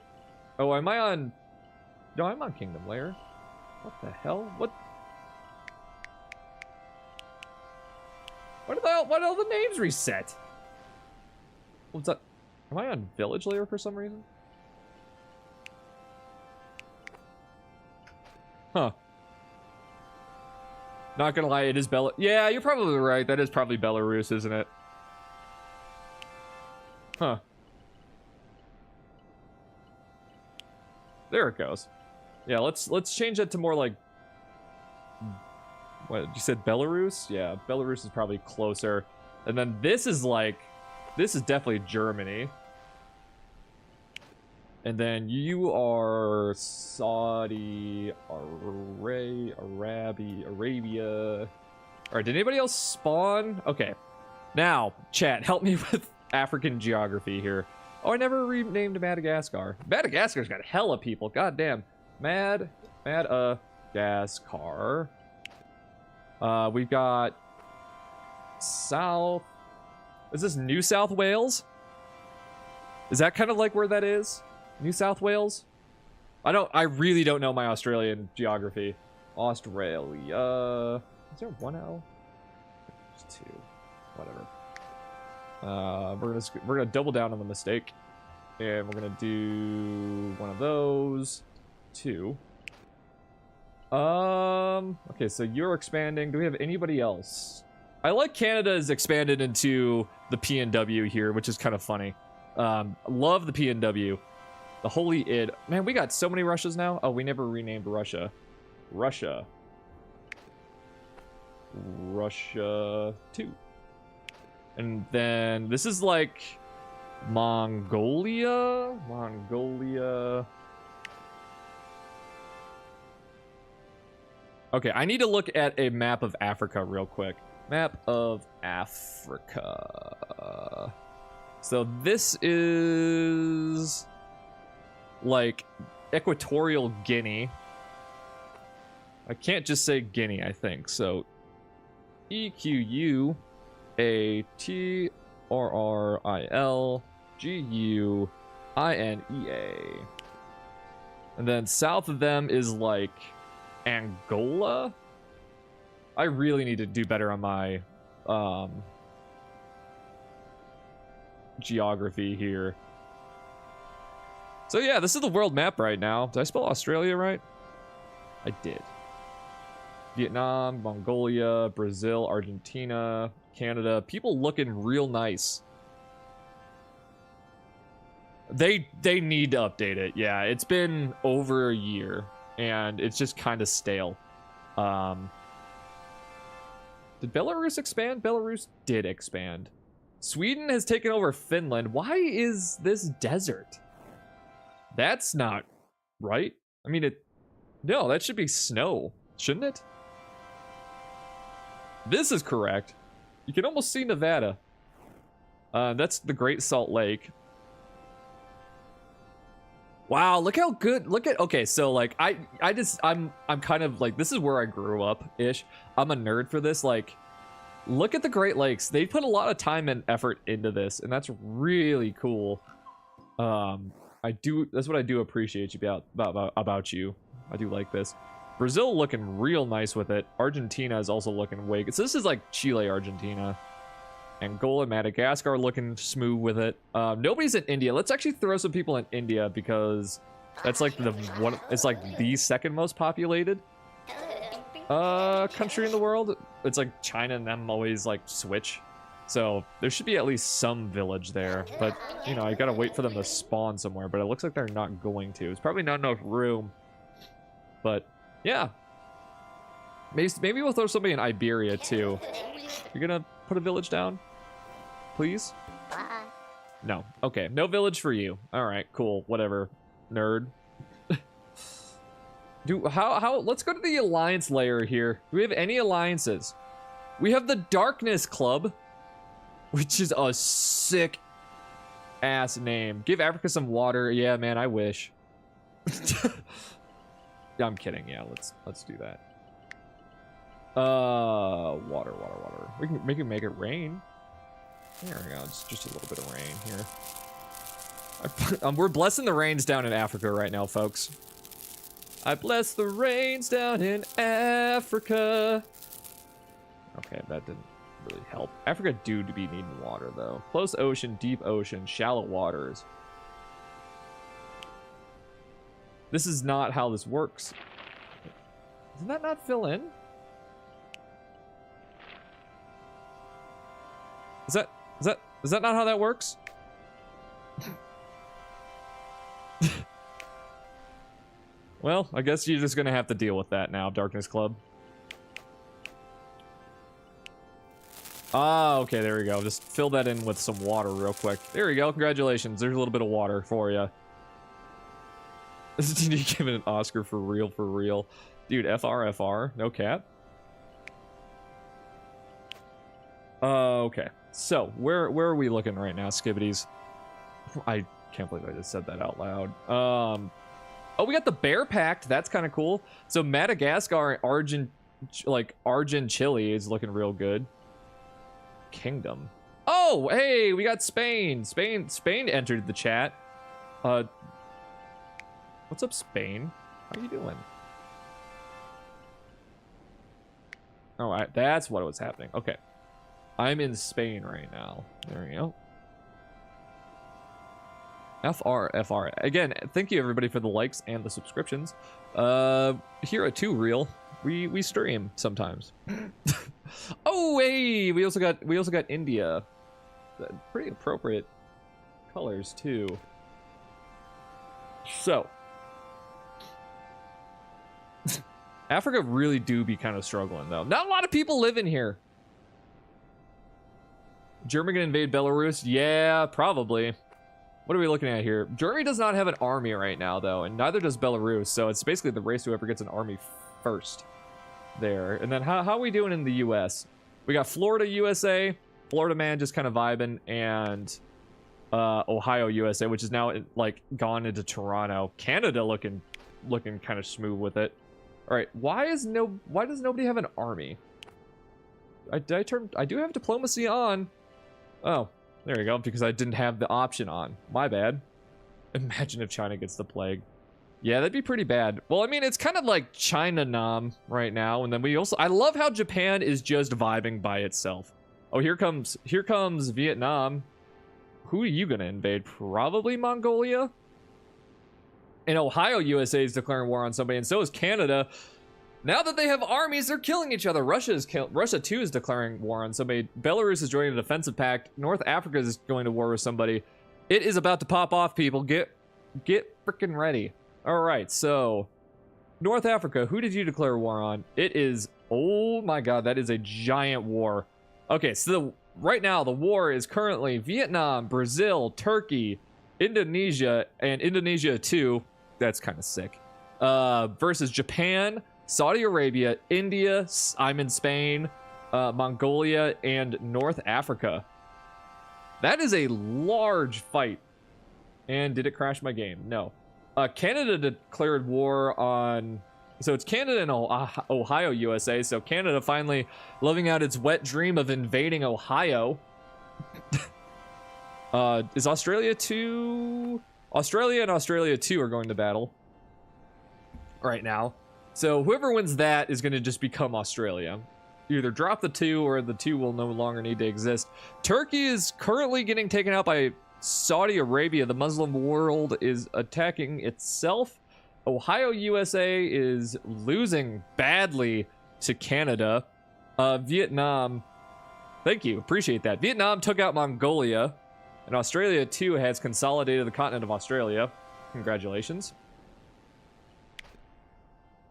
Oh, am I on... No, I'm on Kingdom Layer. What the hell? What the hell? Why did all the names reset? What's that? Am I on Village Layer for some reason? Huh. Not gonna lie, it is Bela... Yeah, you're probably right. That is probably Belarus, isn't it? Huh. There it goes. Yeah, let's change that to more like... What, you said Belarus? Yeah, Belarus is probably closer. And then this is like... This is definitely Germany. And then you are Saudi Arabia. Alright, did anybody else spawn? Okay. Now, chat, help me with African geography here. Oh, I never renamed Madagascar. Madagascar's got hella people. God damn. Madagascar. We've got South. Is this New South Wales? Is that kind of like where that is? New South Wales? I really don't know my Australian geography. Australia. Is there one L? There's two. Whatever. We're gonna double down on the mistake. And we're gonna do one of those. Two. Okay, so you're expanding. Do we have anybody else? I like Canada is expanded into the PNW here, which is kind of funny. Love the PNW. The Holy Id. Man, we got so many Russias now. Oh, we never renamed Russia. Russia 2. And then this is like Mongolia. Okay, I need to look at a map of Africa real quick. Map of Africa. So this is like Equatorial Guinea. I can't just say Guinea, I think. So EQUATRRILGUINEA. And then south of them is like Angola. I really need to do better on my geography here. So yeah, this is the world map right now. Did I spell Australia right? I did. Vietnam, Mongolia, Brazil, Argentina, Canada. People looking real nice. They need to update it. Yeah, it's been over a year and it's just kind of stale. Did Belarus expand? Belarus did expand. Sweden has taken over Finland. Why is this desert? That's not right. I mean, no, that should be snow, shouldn't it? This is correct. You can almost see Nevada. That's the Great Salt Lake. Wow, look how good. Look at, okay, so like I'm kind of like, this is where I grew up ish. I'm a nerd for this. Like, look at the Great Lakes. They put a lot of time and effort into this, and that's really cool. That's what I do appreciate you about you. I do like this. Brazil looking real nice with it. Argentina is also looking way good. So this is like Chile, Argentina. Angola, Madagascar looking smooth with it. Nobody's in India. Let's actually throw some people in India because that's like it's like the second most populated country in the world. It's like China and them always like switch. So there should be at least some village there, but you know, I gotta wait for them to spawn somewhere, but it looks like they're not going to. It's probably not enough room, but yeah. Maybe we'll throw somebody in Iberia too. You're gonna put a village down? Please? No. Okay, no village for you. Alright, cool. Whatever. Nerd. Let's go to the alliance layer here. Do we have any alliances? We have the Darkness Club, which is a sick ass name. Give Africa some water. Yeah, man, I wish. Yeah, I'm kidding. Yeah, let's do that. Water. We can make it rain. There we go. Just a little bit of rain here. We're blessing the rains down in Africa right now, folks. I bless the rains down in Africa. Okay, that didn't really help. Africa do to be needing water though. Close ocean, deep ocean, shallow waters. This is not how this works. Does that not fill in? Is that not how that works? Well, I guess you're just gonna have to deal with that now, Darkness Club. Ah, okay, there we go. Just fill that in with some water real quick. There we go. Congratulations. There's a little bit of water for you. You give it an Oscar for real. Dude, FR, no cap. Okay. So, where are we looking right now, Skibbities? I can't believe I just said that out loud. Oh, we got the Bear Pact. That's kind of cool. So, Madagascar, Argent Chile is looking real good. Kingdom. Oh, hey, we got Spain. Spain entered the chat. What's up, Spain? How you doing? All right, that's what was happening. Okay. I'm in Spain right now. There we go. FR. Again, thank you everybody for the likes and the subscriptions. Here at 2 Real, we stream sometimes. Oh, hey, we also got India. Pretty appropriate colors too. So, Africa really do be kind of struggling though. Not a lot of people live in here. Germany gonna invade Belarus? Yeah, probably. What are we looking at here? Germany does not have an army right now, though, and neither does Belarus, so it's basically the race whoever gets an army first there. And then how are we doing in the U.S.? We got Florida, USA, Florida man just kind of vibing, and Ohio, USA, which is now, like, gone into Toronto. Canada looking kind of smooth with it. All right, why does nobody have an army? I do have diplomacy on. Oh. There you go, because I didn't have the option on. My bad. Imagine if China gets the plague. Yeah, that'd be pretty bad. Well, I mean, it's kind of like China-nam right now, and then we also... I love how Japan is just vibing by itself. Oh, here comes Vietnam. Who are you gonna invade? Probably Mongolia? And Ohio, USA is declaring war on somebody, and so is Canada. Now that they have armies, they're killing each other. Russia too is declaring war on somebody. Belarus is joining a defensive pact. North Africa is going to war with somebody. It is about to pop off, people. Get freaking ready. All right, so North Africa, who did you declare war on? It is, oh my god, that is a giant war. Okay, so right now the war is currently Vietnam, Brazil, Turkey, Indonesia, and Indonesia too. That's kind of sick. Versus Japan, Saudi Arabia, India, I'm in Spain, Mongolia, and North Africa. That is a large fight. And did it crash my game? No. Canada declared war on... So it's Canada and Ohio, USA. So Canada finally living out its wet dream of invading Ohio. Is Australia too... Australia and Australia too are going to battle right now. So whoever wins that is going to just become Australia. You either drop the two or the two will no longer need to exist. Turkey is currently getting taken out by Saudi Arabia. The Muslim world is attacking itself. Ohio, USA is losing badly to Canada. Vietnam, thank you, appreciate that. Vietnam took out Mongolia, and Australia too has consolidated the continent of Australia. Congratulations.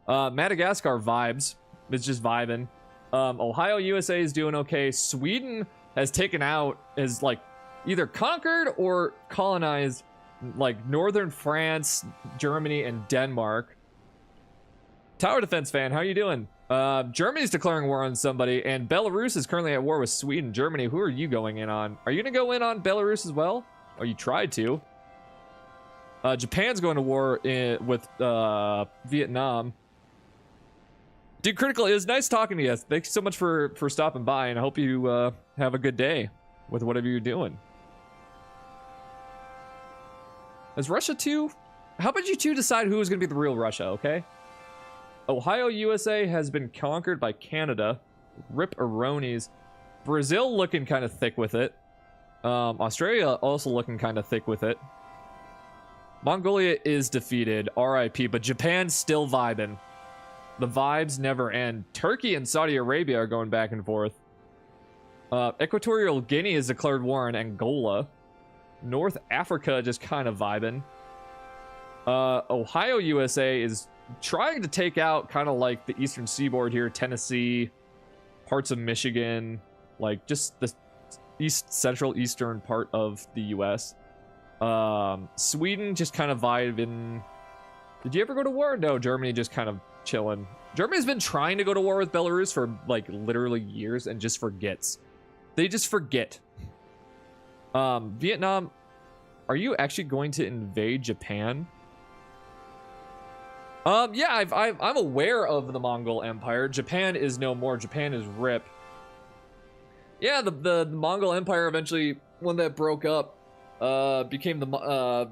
Madagascar vibes. It's just vibing. Ohio, USA is doing okay. Sweden has taken out, is like either conquered or colonized like northern France, Germany, and Denmark. Tower Defense fan, how you doing? Germany's declaring war on somebody, and Belarus is currently at war with Sweden. Germany, who are you going in on? Are you gonna go in on Belarus as well? Or you tried to? Japan's going to war with Vietnam. Dude, Critical, it was nice talking to you. Thanks so much for stopping by, and I hope you have a good day with whatever you're doing. Is Russia too? How about you two decide who is going to be the real Russia, okay? Ohio, USA has been conquered by Canada. Rip Aronies. Brazil looking kind of thick with it. Australia also looking kind of thick with it. Mongolia is defeated, RIP, but Japan's still vibing. The vibes never end. Turkey and Saudi Arabia are going back and forth. Equatorial Guinea has declared war on Angola. North Africa just kind of vibing. Ohio, USA is trying to take out kind of like the eastern seaboard here. Tennessee, parts of Michigan, like just the central eastern part of the US. Sweden just kind of vibing. Did you ever go to war? No, Germany just kind of chilling. Germany's been trying to go to war with Belarus for like literally years and just forgets. They just forget. Vietnam, are you actually going to invade Japan? Yeah, I'm aware of the Mongol Empire. Japan is no more. Japan is RIP. Yeah, the Mongol Empire eventually, when that broke up, became a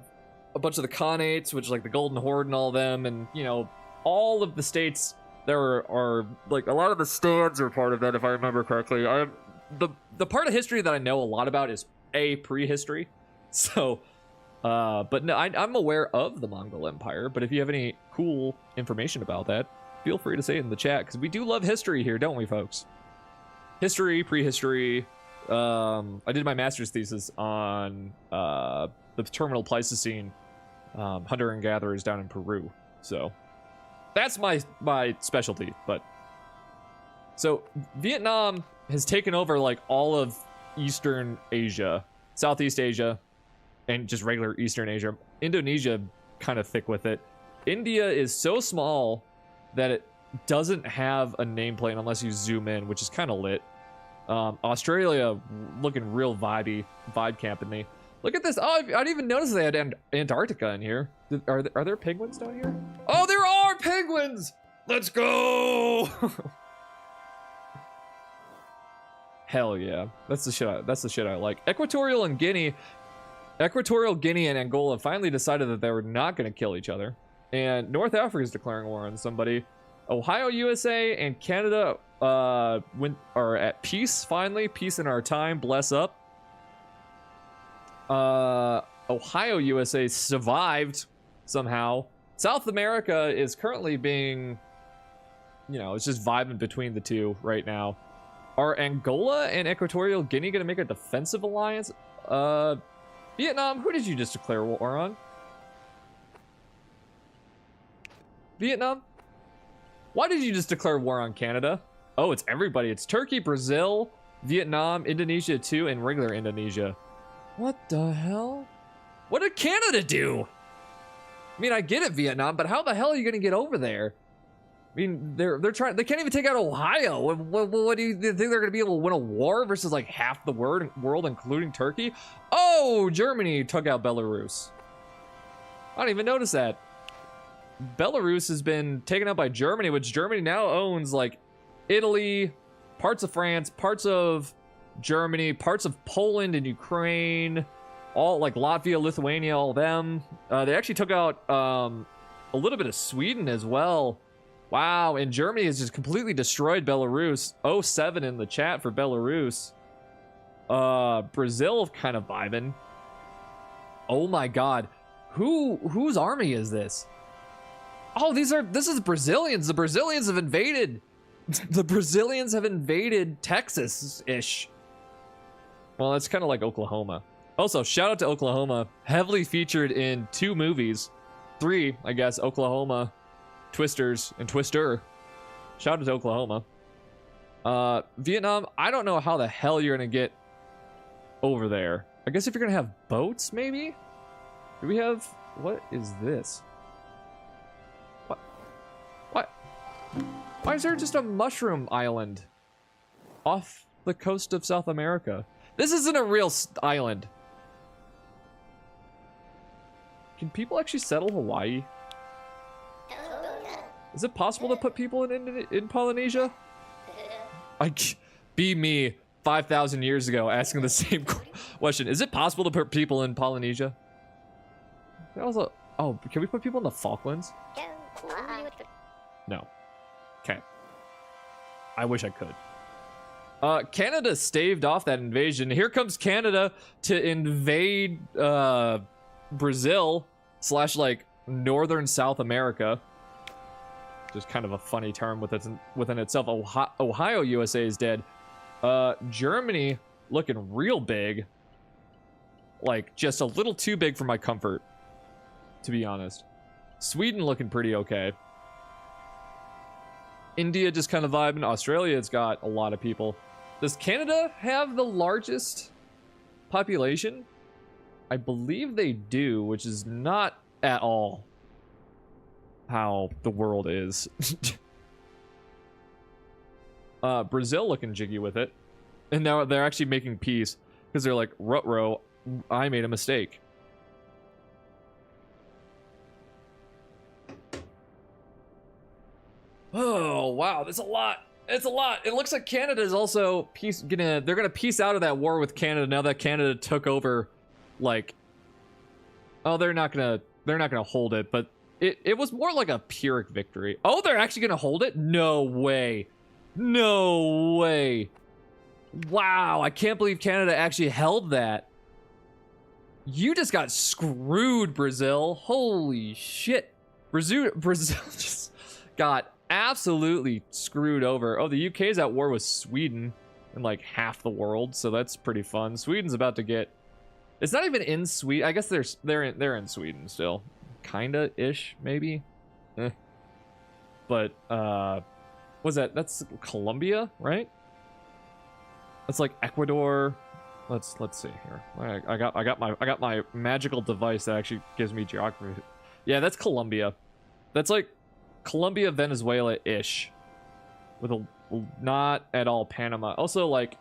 bunch of the Khanates, which is like the Golden Horde and all of them, and you know, all of the states there are like a lot of the stands are part of that, if I remember correctly. The part of history that I know a lot about is prehistory, so but no, I'm aware of the Mongol Empire. But if you have any cool information about that, feel free to say it in the chat, because we do love history here, don't we, folks? History, prehistory. I did my master's thesis on the terminal Pleistocene hunter and gatherers down in Peru, so that's my specialty. But so Vietnam has taken over like all of Eastern Asia, Southeast Asia, and just regular Eastern Asia. Indonesia, kind of thick with it. India is so small that it doesn't have a nameplate unless you zoom in, which is kind of lit. Australia looking real vibe camping me. Look at this. Oh, I didn't even notice they had Antarctica in here. Are there penguins down here? Oh, there are penguins! Let's go! Hell yeah. That's the shit I like. Equatorial Guinea and Angola finally decided that they were not going to kill each other. And North Africa is declaring war on somebody. Ohio, USA, and Canada are at peace, finally. Peace in our time. Bless up. Ohio, USA survived somehow. South America is currently being, you know, it's just vibing between the two right now. Are Angola and Equatorial Guinea going to make a defensive alliance? Vietnam, who did you just declare war on? Vietnam? Why did you just declare war on Canada? Oh, it's everybody. It's Turkey, Brazil, Vietnam, Indonesia too, and regular Indonesia. What the hell? What did Canada do? I mean, I get it, Vietnam, but how the hell are you going to get over there? I mean, they're trying. They can't even take out Ohio. What do you think they're going to be able to win a war versus like half the world, including Turkey? Oh, Germany took out Belarus. I didn't even notice that. Belarus has been taken out by Germany, which Germany now owns like Italy, parts of France, parts of Germany, parts of Poland and Ukraine, all like Latvia, Lithuania, all of them. They actually took out a little bit of Sweden as well. Wow, and Germany has just completely destroyed Belarus. 07 in the chat for Belarus. Brazil kind of vibing. Oh my god. Whose army is this? Oh, this is Brazilians. The Brazilians have invaded. The Brazilians have invaded Texas-ish. Well, it's kind of like Oklahoma. Also, shout out to Oklahoma. Heavily featured in 2 movies. 3, I guess, Oklahoma, Twisters, and Twister. Shout out to Oklahoma. Vietnam, I don't know how the hell you're gonna get over there. I guess if you're gonna have boats, maybe? Do we have... What is this? What? Why is there just a mushroom island off the coast of South America? This isn't a real island. Can people actually settle Hawaii? Is it possible to put people in Polynesia? Be me 5,000 years ago asking the same question. Is it possible to put people in Polynesia? Also, oh, can we put people in the Falklands? No. Okay. I wish I could. Canada staved off that invasion. Here comes Canada to invade Brazil / like northern South America. Just kind of a funny term within itself. Ohio, USA is dead. Germany looking real big. Like just a little too big for my comfort, to be honest. Sweden looking pretty okay. India just kind of vibing. Australia, it's got a lot of people. Does Canada have the largest population? I believe they do, which is not at all how the world is. Brazil looking jiggy with it. And now they're actually making peace because they're like, ruh-roh, I made a mistake. Oh, wow, that's a lot. It's a lot. It looks like Canada is also they're gonna peace out of that war with Canada now that Canada took over. Like, oh, they're not gonna hold it, but it was more like a Pyrrhic victory. Oh, they're actually gonna hold it? No way. No way. Wow, I can't believe Canada actually held that. You just got screwed, Brazil. Holy shit. Brazil just got absolutely screwed over. Oh, the UK's at war with Sweden and like half the world, so that's pretty fun. Sweden's about to get... It's not even in Sweden. I guess they're in Sweden still. Kinda ish, maybe. But what's that? That's Colombia, right? That's like Ecuador, let's see here. I got my magical device that actually gives me geography. Yeah, that's Colombia. That's like Colombia, Venezuela-ish. With a not at all Panama. Also, like,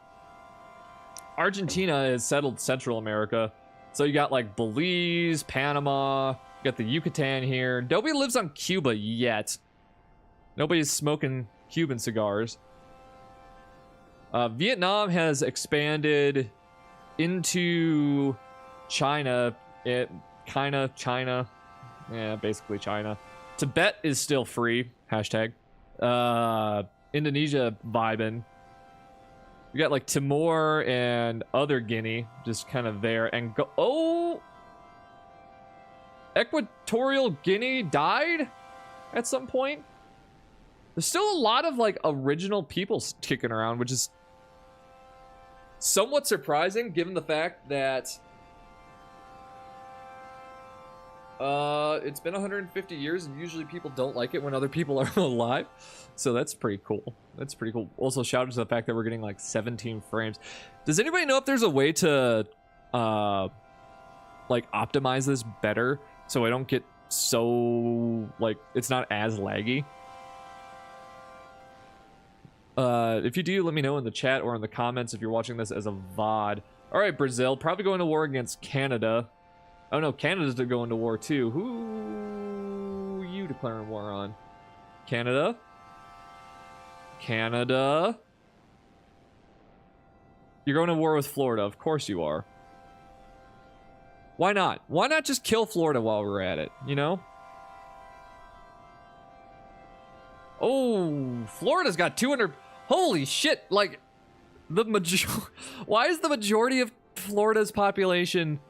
Argentina has settled Central America. So you got like Belize, Panama, you got the Yucatan here. Nobody lives on Cuba yet. Nobody's smoking Cuban cigars. Vietnam has expanded into China. China. Yeah, basically China. Tibet is still free. Hashtag. Indonesia vibing. We got like Timor and other Guinea just kind of there. And go. Oh! Equatorial Guinea died at some point. There's still a lot of like original people kicking around, which is somewhat surprising given the fact that it's been 150 years and usually people don't like it when other people are alive. So that's pretty cool. That's pretty cool. Also, shout out to the fact that we're getting like 17 frames. Does anybody know if there's a way to like optimize this better so I don't get so like it's not as laggy? If you do, let me know in the chat or in the comments if you're watching this as a VOD. All right, Brazil, probably going to war against Canada. Oh no, Canada's going to war too. Who you declaring war on? Canada? Canada? You're going to war with Florida. Of course you are. Why not? Why not just kill Florida while we're at it, you know? Oh, Florida's got 200... Holy shit, like, the why is the majority of Florida's population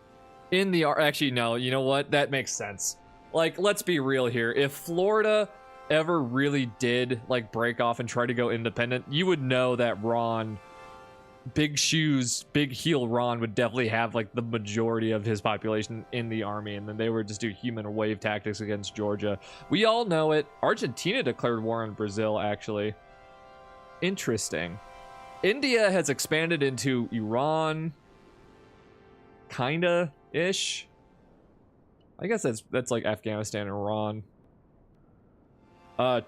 in the... Actually, no, you know what? That makes sense. Like, let's be real here. If Florida ever really did, like, break off and try to go independent, you would know that Ron... Big shoes, big heel Ron would definitely have, like, the majority of his population in the army, and then they would just do human wave tactics against Georgia. We all know it. Argentina declared war on Brazil, actually. Interesting. India has expanded into Iran. Kinda-ish. I guess that's like Afghanistan and Iran.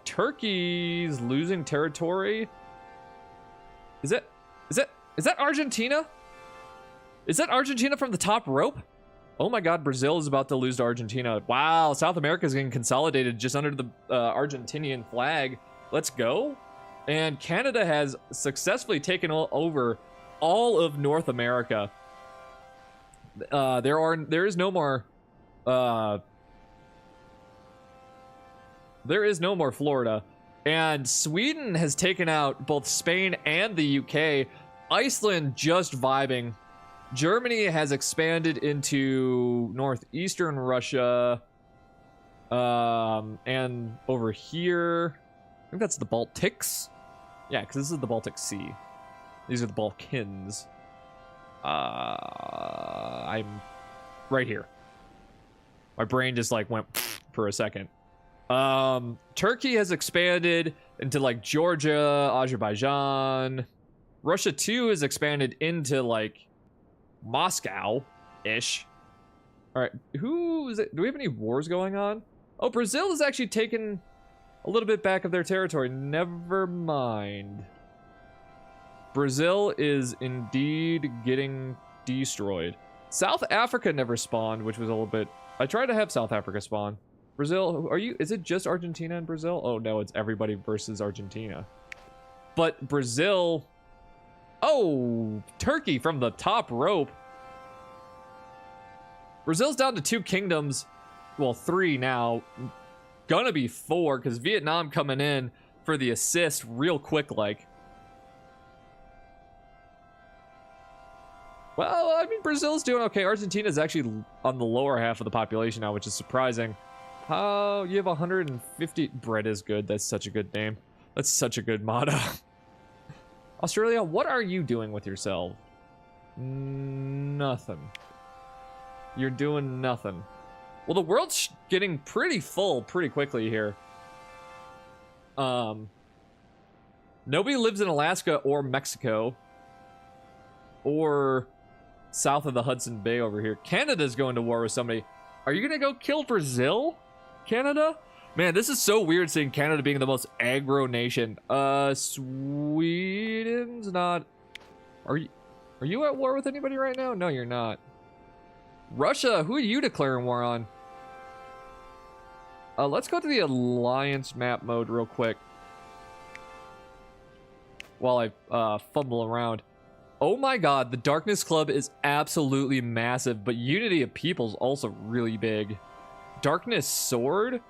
Turkey's losing territory. Is that Argentina? Is that Argentina from the top rope? Oh my god, Brazil is about to lose to Argentina. Wow, South America is getting consolidated just under the Argentinian flag. Let's go. And Canada has successfully taken over all of North America. There is no more Florida. And Sweden has taken out both Spain and the UK. Iceland just vibing. Germany has expanded into northeastern Russia. And over here, I think that's the Baltics. Yeah, because this is the Baltic Sea. These are the Balkans. I'm right here. My brain just like went for a second. Turkey has expanded into like Georgia, Azerbaijan. Russia too has expanded into like Moscow-ish. All right, who is it? Do we have any wars going on? Oh, Brazil has actually taken a little bit back of their territory. Never mind. Brazil is indeed getting destroyed. South Africa never spawned, which was a little bit... I tried to have South Africa spawn. Brazil, is it just Argentina and Brazil? Oh no, it's everybody versus Argentina. But Brazil... Oh, Turkey from the top rope. Brazil's down to 2 kingdoms. Well, 3 now. Gonna be 4, because Vietnam coming in for the assist real quick, like. Well, I mean, Brazil's doing okay. Argentina's actually on the lower half of the population now, which is surprising. How you have 150... Bread is good. That's such a good name. That's such a good motto. Australia, what are you doing with yourself? Nothing. You're doing nothing. Well, the world's getting pretty full pretty quickly here. Nobody lives in Alaska or Mexico. Or south of the Hudson Bay over here. Canada's going to war with somebody. Are you gonna go kill Brazil? Canada? Man, this is so weird seeing Canada being the most aggro nation. Sweden's not... Are you at war with anybody right now? No, you're not. Russia, who are you declaring war on? Let's go to the alliance map mode real quick. While I fumble around. Oh my god, the Darkness Club is absolutely massive, but Unity of People's also really big. Darkness Sword?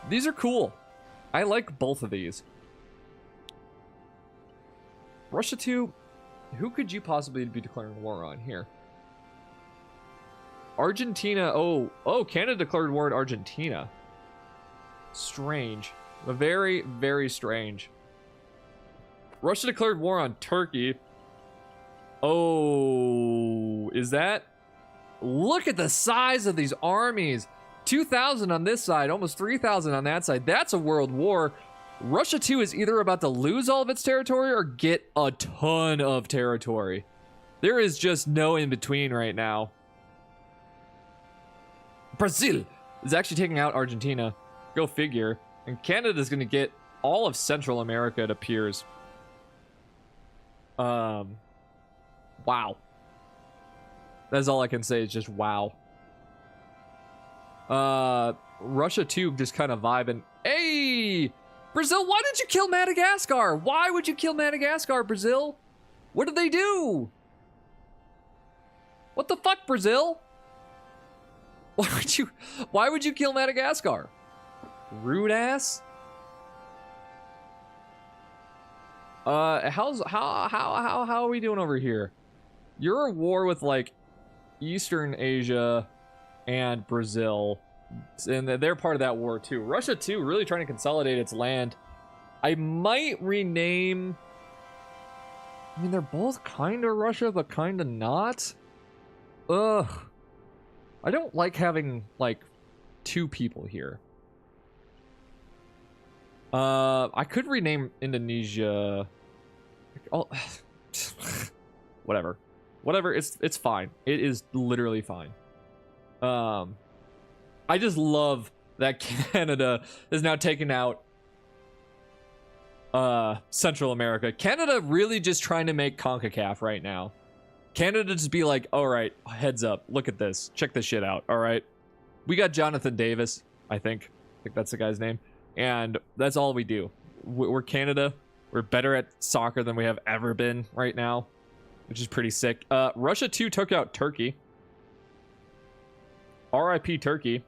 These are cool. I like both of these. Russia 2, who could you possibly be declaring war on here? Argentina, oh, Canada declared war on Argentina. Strange. Very, very strange. Russia declared war on Turkey. Oh, is that? Look at the size of these armies. 2,000 on this side, almost 3,000 on that side. That's a world war. Russia 2 is either about to lose all of its territory or get a ton of territory. There is just no in between right now. Brazil is actually taking out Argentina. Go figure. And Canada's going to get all of Central America, it appears. Wow. That's all I can say is just wow. Russia 2 just kind of vibing. Hey! Brazil, why did you kill Madagascar? Why would you kill Madagascar, Brazil? What did they do? What the fuck, Brazil? Why would you kill Madagascar? Rude ass? How are we doing over here? You're at war with like Eastern Asia and Brazil, and they're part of that war too. Russia too, really trying to consolidate its land. I might rename... I mean, they're both kind of Russia, but kind of not. Ugh. I don't like having, like, two people here. I could rename Indonesia... Oh, whatever. Whatever, it's fine. It is literally fine. I just love that Canada is now taking out Central America. Canada really just trying to make CONCACAF right now. Canada just be like, all right, heads up, look at this, check this shit out. All right, we got Jonathan Davis, I think that's the guy's name, and that's all we do. We're Canada. We're better at soccer than we have ever been right now, which is pretty sick. Russia 2 took out Turkey. RIP Turkey.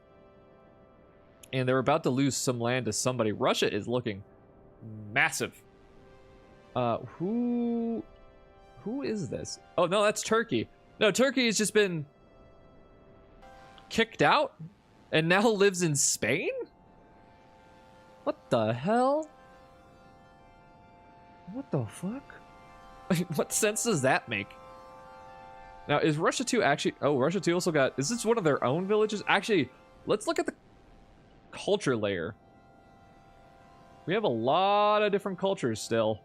And they're about to lose some land to somebody. Russia is looking massive. Who is this? Oh, no, that's Turkey. No, Turkey has just been kicked out and now lives in Spain? What the hell? What the fuck? What sense does that make? Now, is Russia 2 actually... Oh, Russia 2 also got... Is this one of their own villages? Actually, let's look at the culture layer. We have a lot of different cultures still.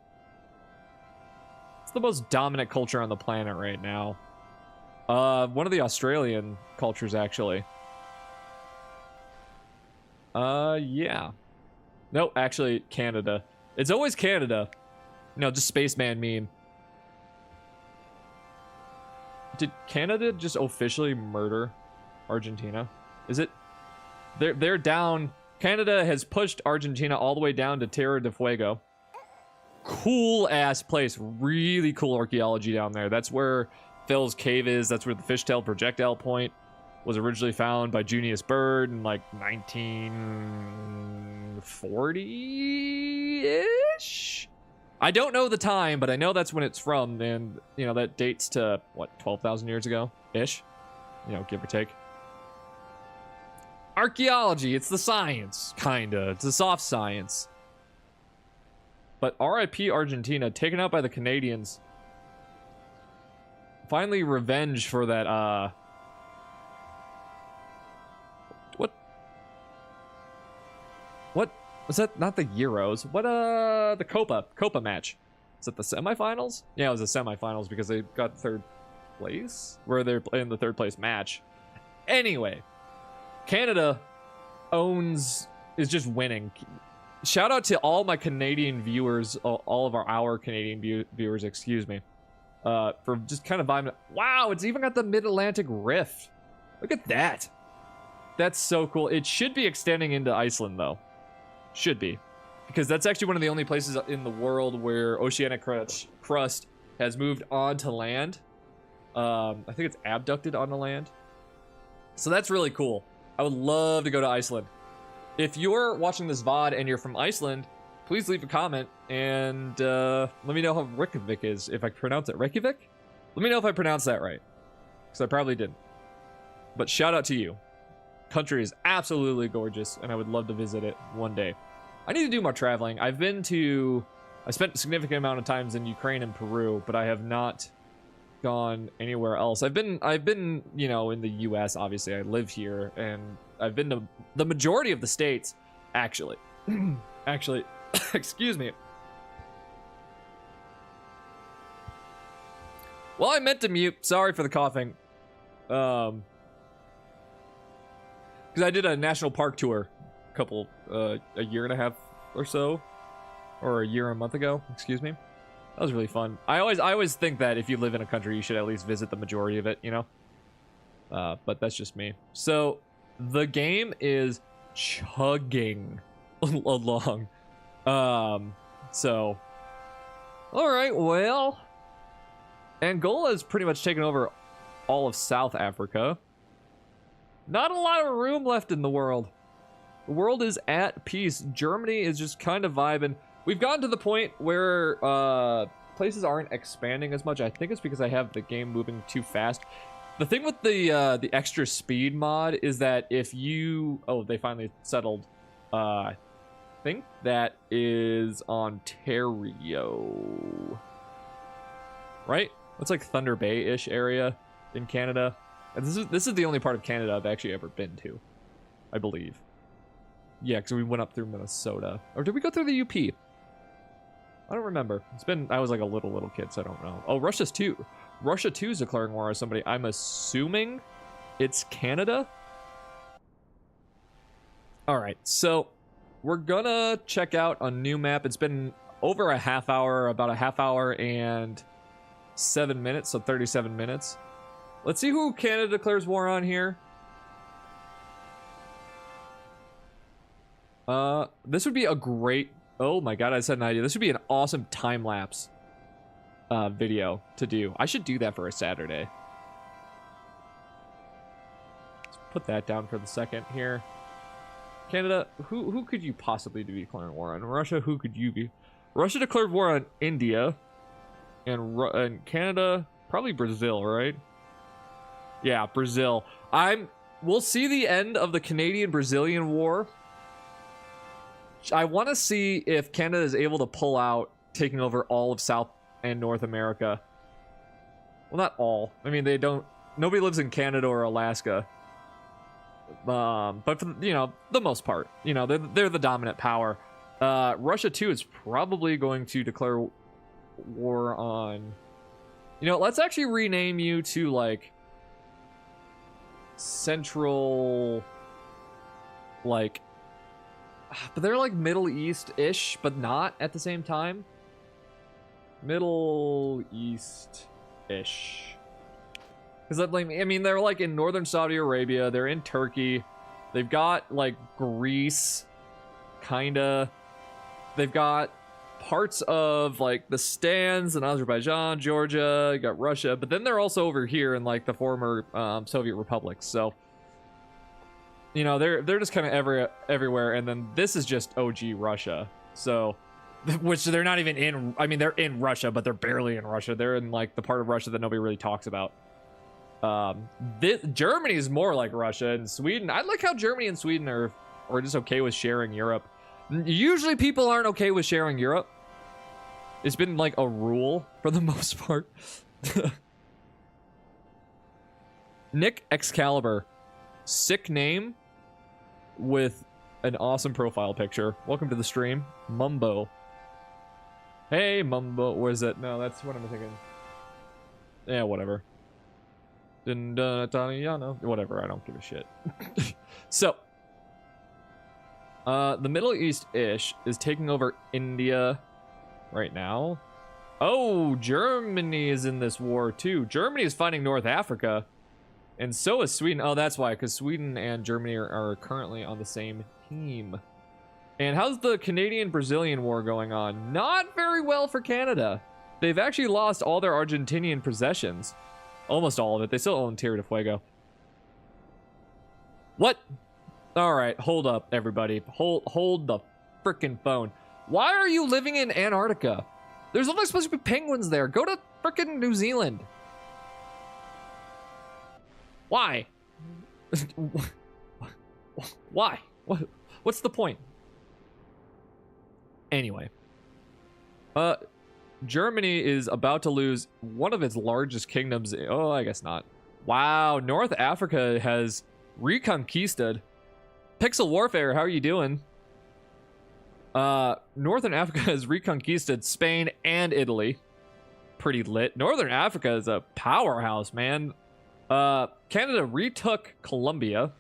It's the most dominant culture on the planet right now. One of the Australian cultures, actually. Yeah. No, actually, Canada. It's always Canada. No, just Spaceman meme. Did Canada just officially murder Argentina? Is it? They're down. Canada has pushed Argentina all the way down to Tierra del Fuego. Cool ass place. Really cool archaeology down there. That's where Phil's cave is. That's where the fishtail projectile point was originally found by Junius Bird in like 1940-ish? I don't know the time, but I know that's when it's from, and, you know, that dates to, what, 12,000 years ago-ish? You know, give or take. Archaeology, it's the science, kinda. It's a soft science. But RIP Argentina, taken out by the Canadians. Finally, revenge for that, What? Was that not the Euros? What, the Copa match. Is it the semifinals? Yeah, it was the semifinals because they got third place, where they're playing the third place match. Anyway, Canada is just winning. Shout out to all my Canadian viewers, all of our Canadian viewers, excuse me, for just kind of vibing. Wow, it's even got the Mid-Atlantic Rift. Look at that. That's so cool. It should be extending into Iceland, though. Should be. Because that's actually one of the only places in the world where oceanic crust has moved onto land. I think it's abducted onto land. So that's really cool. I would love to go to Iceland. If you're watching this VOD and you're from Iceland, please leave a comment and let me know how Reykjavik is. If I pronounce it Reykjavik? Let me know if I pronounced that right. Because I probably didn't. But shout out to you. Country is absolutely gorgeous and I would love to visit it one day. I need to do more traveling. I spent a significant amount of times in Ukraine and Peru, but I have not gone anywhere else. I've been, you know, in the US, obviously. I live here, and I've been to the majority of the states, actually. Actually, excuse me. Well, I meant to mute. Sorry for the coughing. Because I did a national park tour a year and a half or so, or a year and a month ago, excuse me. That was really fun. I always think that if you live in a country, you should at least visit the majority of it, you know? But that's just me. So, the game is chugging along. So, alright, well, Angola has pretty much taken over all of South Africa. Not a lot of room left in the world. The world is at peace. Germany is just kind of vibing. We've gotten to the point where places aren't expanding as much. I think it's because I have the game moving too fast. The thing with the extra speed mod is that if you... Oh, they finally settled. I think that is Ontario. Right? That's like Thunder Bay-ish area in Canada. And this is the only part of Canada I've actually ever been to, I believe. Yeah, because we went up through Minnesota. Or did we go through the UP? I don't remember. I was like a little kid, so I don't know. Oh, Russia's too. Russia too is declaring war on somebody. I'm assuming it's Canada. All right, so we're gonna check out a new map. It's been over a half hour, about a half hour and 7 minutes, so 37 minutes. Let's see who Canada declares war on here. This would be a great... Oh my god, I just had an idea. This would be an awesome time-lapse video to do. I should do that for a Saturday. Let's put that down for the second here. Canada, who could you possibly be declaring war on? Russia, who could you be? Russia declared war on India. And Canada, probably Brazil, right? Yeah, Brazil. We'll see the end of the Canadian-Brazilian war. I want to see if Canada is able to pull out taking over all of South and North America. Well, not all. I mean, nobody lives in Canada or Alaska. But for, you know, the most part, you know, they're the dominant power. Russia too is probably going to declare war on... You know, let's actually rename you to like Central, like... But they're like Middle East-ish, but not at the same time. Middle East-ish. Because, I mean, they're like in northern Saudi Arabia. They're in Turkey. They've got, like, Greece. Kinda. They've got parts of, like, the Stans and Azerbaijan, Georgia. You got Russia. But then they're also over here in, like, the former Soviet republics. So... You know, they're just kind of everywhere, and then this is just OG Russia. So, which they're not even in. I mean, they're in Russia, but they're barely in Russia. They're in like the part of Russia that nobody really talks about. Germany is more like Russia, and Sweden. I like how Germany and Sweden are just okay with sharing Europe. Usually, people aren't okay with sharing Europe. It's been like a rule for the most part. Nick Excalibur. Sick name with an awesome profile picture. Welcome to the stream. Mumbo. Hey, Mumbo. Where's that? No, that's what I'm thinking. Yeah, whatever. Italiano. Whatever, I don't give a shit. So, the Middle East-ish is taking over India right now. Oh, Germany is in this war too. Germany is fighting North Africa. And so is Sweden. Oh, that's why, because Sweden and Germany are currently on the same team. And how's the Canadian-Brazilian war going on? Not very well for Canada. They've actually lost all their Argentinian possessions. Almost all of it. They still own Tierra del Fuego. What? All right, hold up, everybody. Hold the frickin' phone. Why are you living in Antarctica? There's only supposed to be penguins there. Go to frickin' New Zealand. Why? Why? What's the point? Anyway. Germany is about to lose one of its largest kingdoms. Oh, I guess not. Wow, North Africa has reconquisted. Pixel Warfare, how are you doing? Northern Africa has reconquisted Spain and Italy. Pretty lit. Northern Africa is a powerhouse, man. Canada retook Colombia.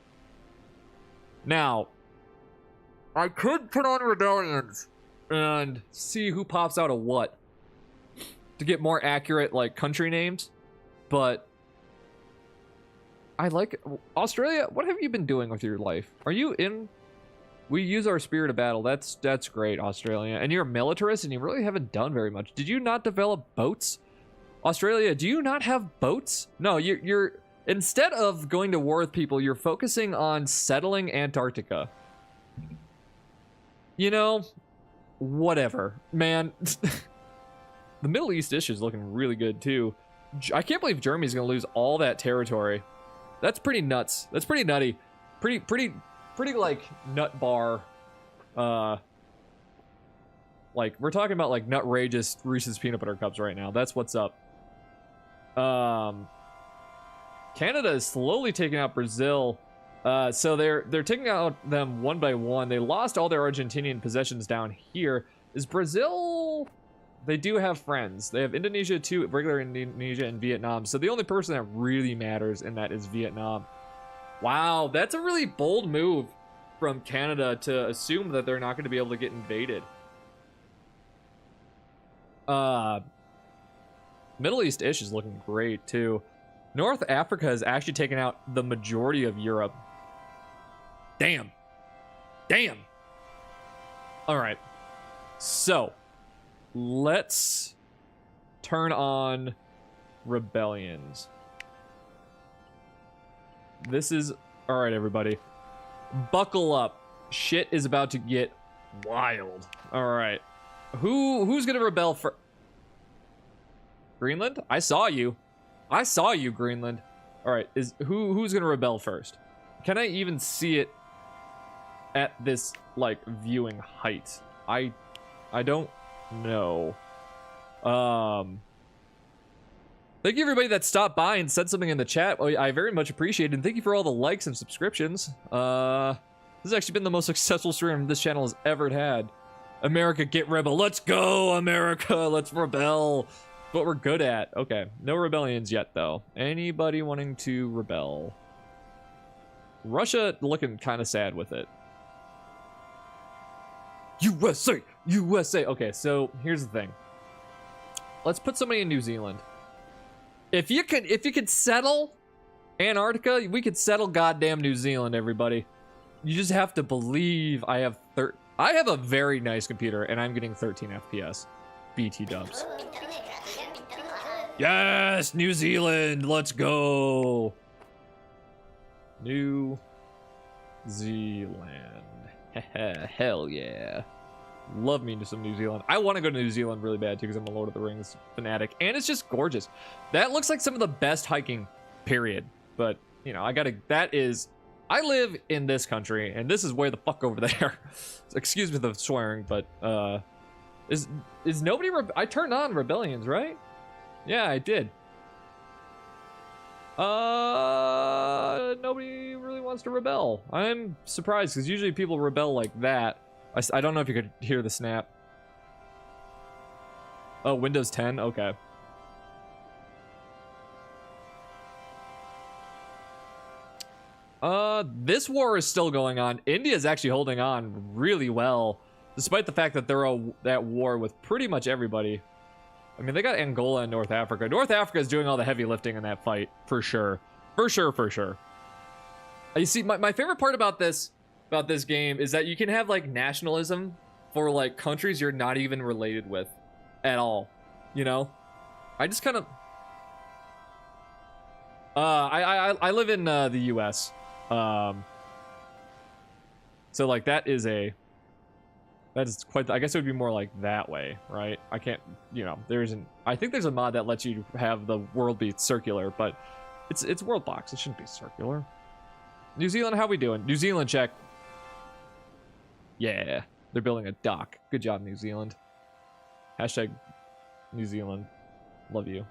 Now, I could put on rebellions and see who pops out of what to get more accurate, like, country names, but I like Australia. What have you been doing with your life? Are you in? We use our spirit of battle. That's great, Australia. And you're a militarist, and you really haven't done very much. Did you not develop boats? Australia, do you not have boats? No, you're instead of going to war with people, you're focusing on settling Antarctica. You know, whatever, man. The Middle East-ish is looking really good, too. I can't believe Germany's going to lose all that territory. That's pretty nuts. That's pretty nutty. Pretty, like, nut bar. Like, we're talking about, like, nutrageous Reese's Peanut Butter Cups right now. That's what's up. Canada is slowly taking out Brazil. So they're taking out them one by one. They lost all their Argentinian possessions down here. Is Brazil... They do have friends. They have Indonesia too, regular Indonesia and Vietnam. So the only person that really matters in that is Vietnam. Wow, that's a really bold move from Canada to assume that they're not going to be able to get invaded. Middle East-ish is looking great too. North Africa has actually taken out the majority of Europe. Damn. Damn. All right. So, let's turn on rebellions. This is... All right, everybody. Buckle up. Shit is about to get wild. All right. Who's going to rebel for... Greenland? I saw you. I saw you, Greenland. All right. Who's going to rebel first? Can I even see it at this, like, viewing height? I don't know. Thank you, everybody that stopped by and said something in the chat. I very much appreciate it. And thank you for all the likes and subscriptions. This has actually been the most successful stream this channel has ever had. America, get rebel. Let's go, America. Let's rebel. What we're good at. Okay. No rebellions yet, though. Anybody wanting to rebel? Russia looking kind of sad with it. USA! USA! Okay, so here's the thing. Let's put somebody in New Zealand. If you could settle Antarctica, we could settle goddamn New Zealand, everybody. You just have to believe I have a very nice computer, and I'm getting 13 FPS. BT dubs. Yes, New Zealand, let's go. New Zealand. Hell yeah. Love me to some New Zealand. I want to go to New Zealand really bad too because I'm a Lord of the Rings fanatic. And it's just gorgeous. That looks like some of the best hiking, period. But, you know, I live in this country and this is way the fuck over there. Excuse me the swearing, but, is nobody, I turned on rebellions, right? Yeah, I did. Nobody really wants to rebel. I'm surprised because usually people rebel like that. I don't know if you could hear the snap. Oh, Windows 10? Okay. This war is still going on. India's actually holding on really well, despite the fact that they're at war with pretty much everybody. I mean, they got Angola and North Africa. North Africa is doing all the heavy lifting in that fight, for sure. For sure, for sure. You see, my favorite part about this game is that you can have, like, nationalism for, like, countries you're not even related with at all, you know? I just kind of... I live in, the U.S., so like that is quite, I guess it would be more like that way, right? I can't, you know, I think there's a mod that lets you have the world be circular, but it's worldbox. It shouldn't be circular. New Zealand, how we doing? New Zealand, check. Yeah, they're building a dock. Good job, New Zealand. Hashtag New Zealand. Love you.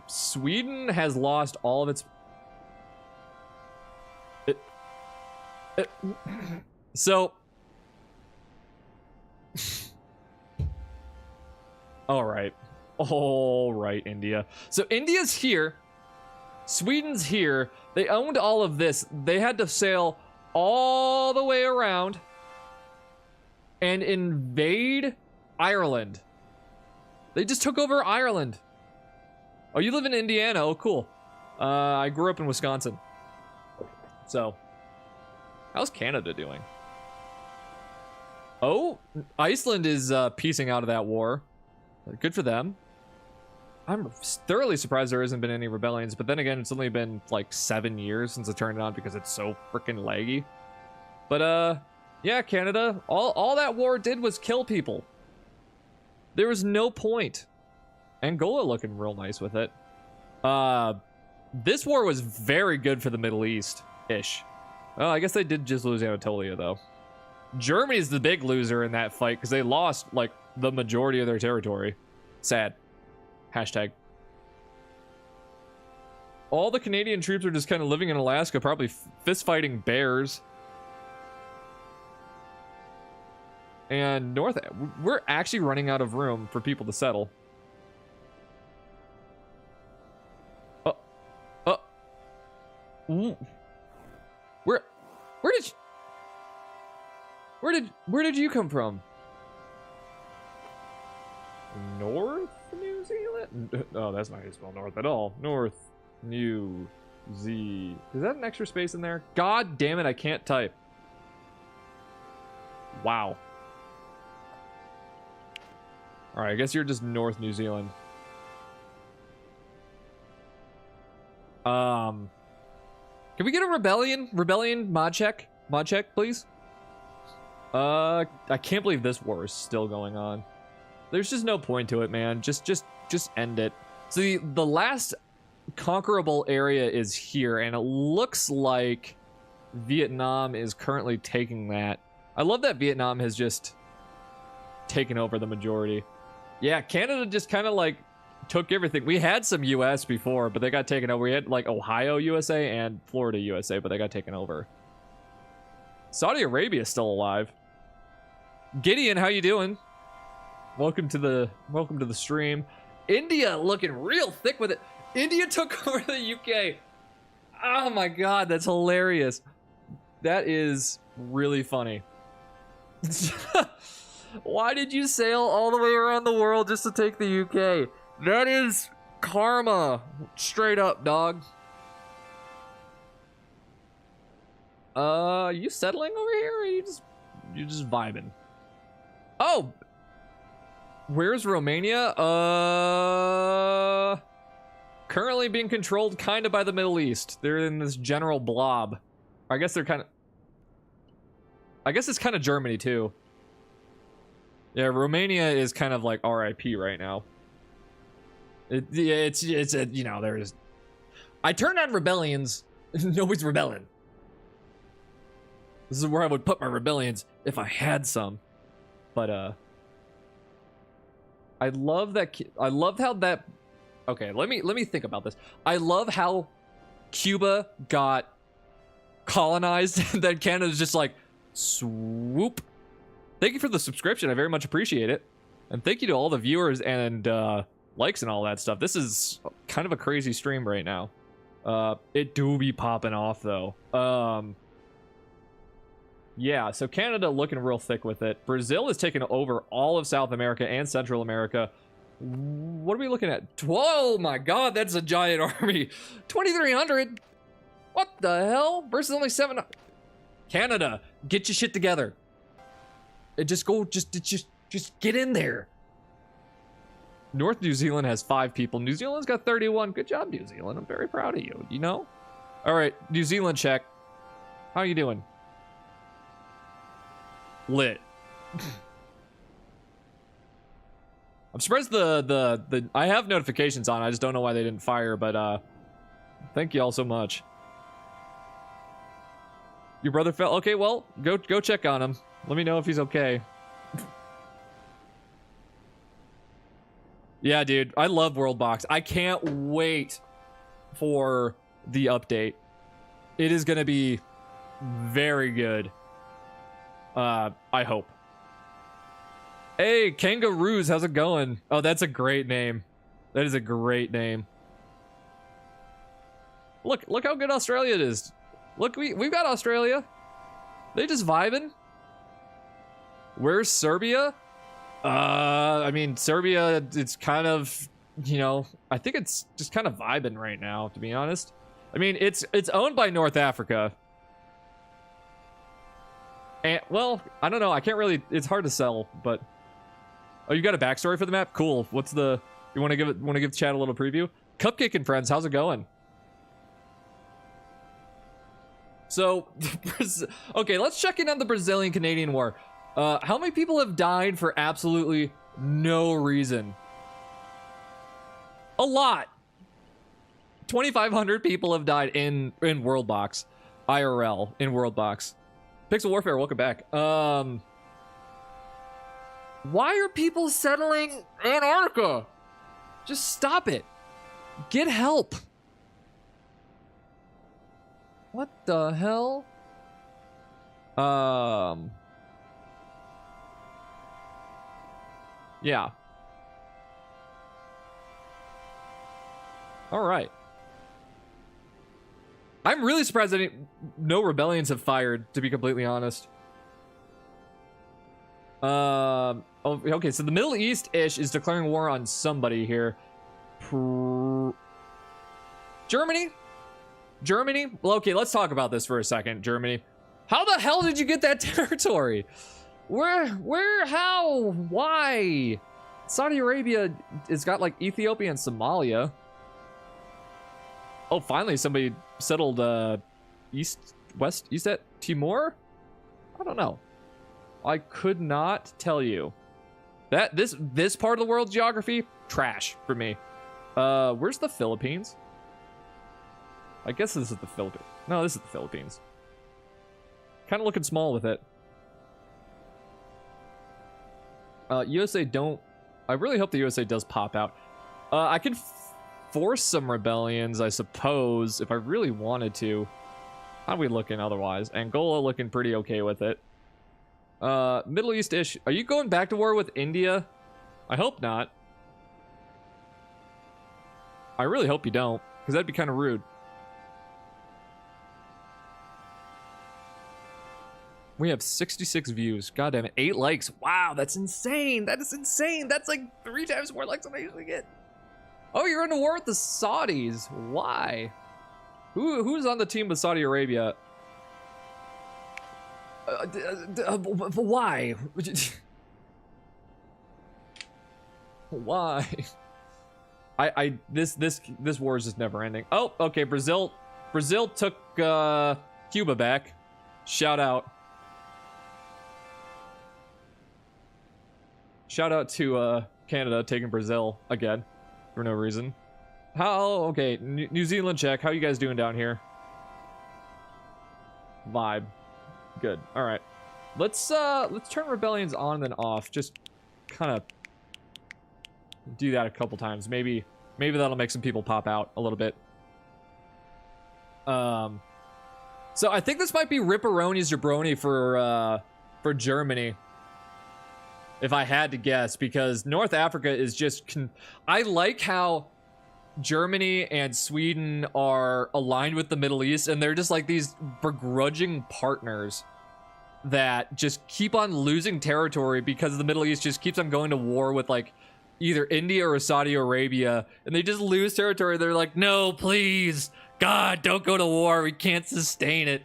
Sweden has lost all of its... So... Alright, India. So India's here. Sweden's here. They owned all of this. They had to sail all the way around and invade Ireland. They just took over Ireland. Oh, you live in Indiana. Oh, cool. I grew up in Wisconsin. So, how's Canada doing? Oh, Iceland is piecing out of that war. Good for them. I'm thoroughly surprised there hasn't been any rebellions, but then again, it's only been like 7 years since I turned it on because it's so freaking laggy. But yeah, Canada, all that war did was kill people. There was no point. Angola looking real nice with it. This war was very good for the Middle East-ish. Well, I guess they did just lose Anatolia, though. Germany's the big loser in that fight because they lost, like, the majority of their territory. Sad. Hashtag. All the Canadian troops are just kind of living in Alaska, probably fist-fighting bears. And we're actually running out of room for people to settle. Where did you come from? North New Zealand? Oh, that's not how you spell north at all. North New Z. Is that an extra space in there? God damn it, I can't type. Wow. Alright, I guess you're just North New Zealand. Can we get a rebellion mod check? Mod check, please? I can't believe this war is still going on. There's just no point to it, man. Just end it. So the last conquerable area is here, and it looks like Vietnam is currently taking that. I love that Vietnam has just taken over the majority. Yeah, Canada just kind of like took everything. We had some US before, but they got taken over. We had like Ohio USA and Florida USA, but they got taken over. Saudi Arabia is still alive. Gideon, how you doing? Welcome to the stream. India looking real thick with it. India took over the UK. Oh my god, that's hilarious. That is really funny. Why did you sail all the way around the world just to take the UK? That is karma. Straight up, dog. You settling over here, or you just vibing? Oh! Where's Romania? Currently being controlled kind of by the Middle East. They're in this general blob. I guess they're kind of... I guess it's kind of Germany, too. Yeah, Romania is kind of like RIP right now. It's a, you know, there's... I turned on rebellions. Nobody's rebelling. This is where I would put my rebellions if I had some. But, I love that... I love how that... Okay, let me think about this. I love how Cuba got colonized and then Canada's just like, swoop. Thank you for the subscription. I very much appreciate it. And thank you to all the viewers and likes and all that stuff. This is kind of a crazy stream right now. It do be popping off though. Yeah, so Canada looking real thick with it. Brazil is taking over all of South America and Central America. What are we looking at? Oh my god, that's a giant army. 2,300? What the hell? Versus only 700. Canada, get your shit together. Just get in there. North New Zealand has 5 people. New Zealand's got 31. Good job, New Zealand. I'm very proud of you, you know? All right, New Zealand check. How you doing? Lit. I'm surprised the I have notifications on. I just don't know why they didn't fire, but thank you all so much. Your brother fell. Okay, well, go check on him. Let me know if he's okay. Yeah, dude, I love Worldbox. I can't wait for the update. It is gonna be very good. I hope. Hey, Kangaroos, how's it going? Oh, that's a great name. That is a great name. Look how good Australia is. Look, we've got Australia. They just vibing. Where's Serbia? I mean, Serbia, it's kind of, you know, I think it's just kind of vibing right now, to be honest. I mean, it's owned by North Africa. And, well, I don't know. I can't really, it's hard to sell, but... Oh, you got a backstory for the map? Cool. What's the... You want to give the chat a little preview? Cupcake and friends, how's it going? So, okay, let's check in on the Brazilian-Canadian War. How many people have died for absolutely no reason? A lot. 2,500 people have died in Worldbox. IRL, in Worldbox. Pixel Warfare, welcome back. Why are people settling Antarctica? Just stop it. Get help. What the hell? Yeah. All right. I'm really surprised that no rebellions have fired, to be completely honest. Oh, okay, so the Middle East-ish is declaring war on somebody here. Germany? Germany? Well, okay, let's talk about this for a second, Germany. How the hell did you get that territory? Where, how, why? Saudi Arabia has got like Ethiopia and Somalia. Oh, finally somebody settled east at Timor? I don't know. I could not tell you. That this part of the world's geography, trash for me. Where's the Philippines? I guess this is the Philippines. No, this is the Philippines. Kind of looking small with it. USA don't... I really hope the USA does pop out. I could force some rebellions, I suppose, if I really wanted to. How are we looking otherwise? Angola looking pretty okay with it. Middle East-ish. Are you going back to war with India? I hope not. I really hope you don't, because that'd be kind of rude. We have 66 views. God damn it. 8 likes. Wow, that's insane. That is insane. That's like 3 times more likes than I usually get. Oh, you're in a war with the Saudis. Why? Who's on the team with Saudi Arabia? Why? Why? This war is just never ending. Oh, okay. Brazil took Cuba back. Shout out. Shout out to Canada taking Brazil again for no reason. Okay, New Zealand check. How you guys doing down here? Vibe. Good. All right. Let's turn rebellions on and then off. Just kind of do that a couple times. Maybe that'll make some people pop out a little bit. So I think this might be Ripperoni's Jabroni for Germany. if I had to guess, because North Africa is just... I like how Germany and Sweden are aligned with the Middle East, and they're just like these begrudging partners that just keep on losing territory because the Middle East just keeps on going to war with like either India or Saudi Arabia, and they just lose territory. They're like, no, please, God, don't go to war. We can't sustain it.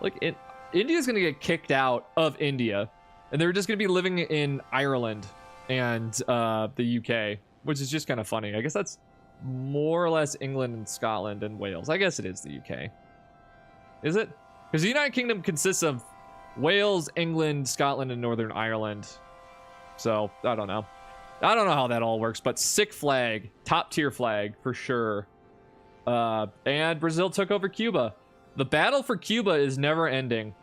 Like, India's gonna get kicked out of India, and they're just gonna be living in Ireland and the UK, which is just kind of funny. I guess that's more or less England and Scotland and Wales. I guess it is the UK. Is it? Because the United Kingdom consists of Wales, England, Scotland, and Northern Ireland. So, I don't know. I don't know how that all works, but sick flag. Top tier flag, for sure. And Brazil took over Cuba. The battle for Cuba is never ending.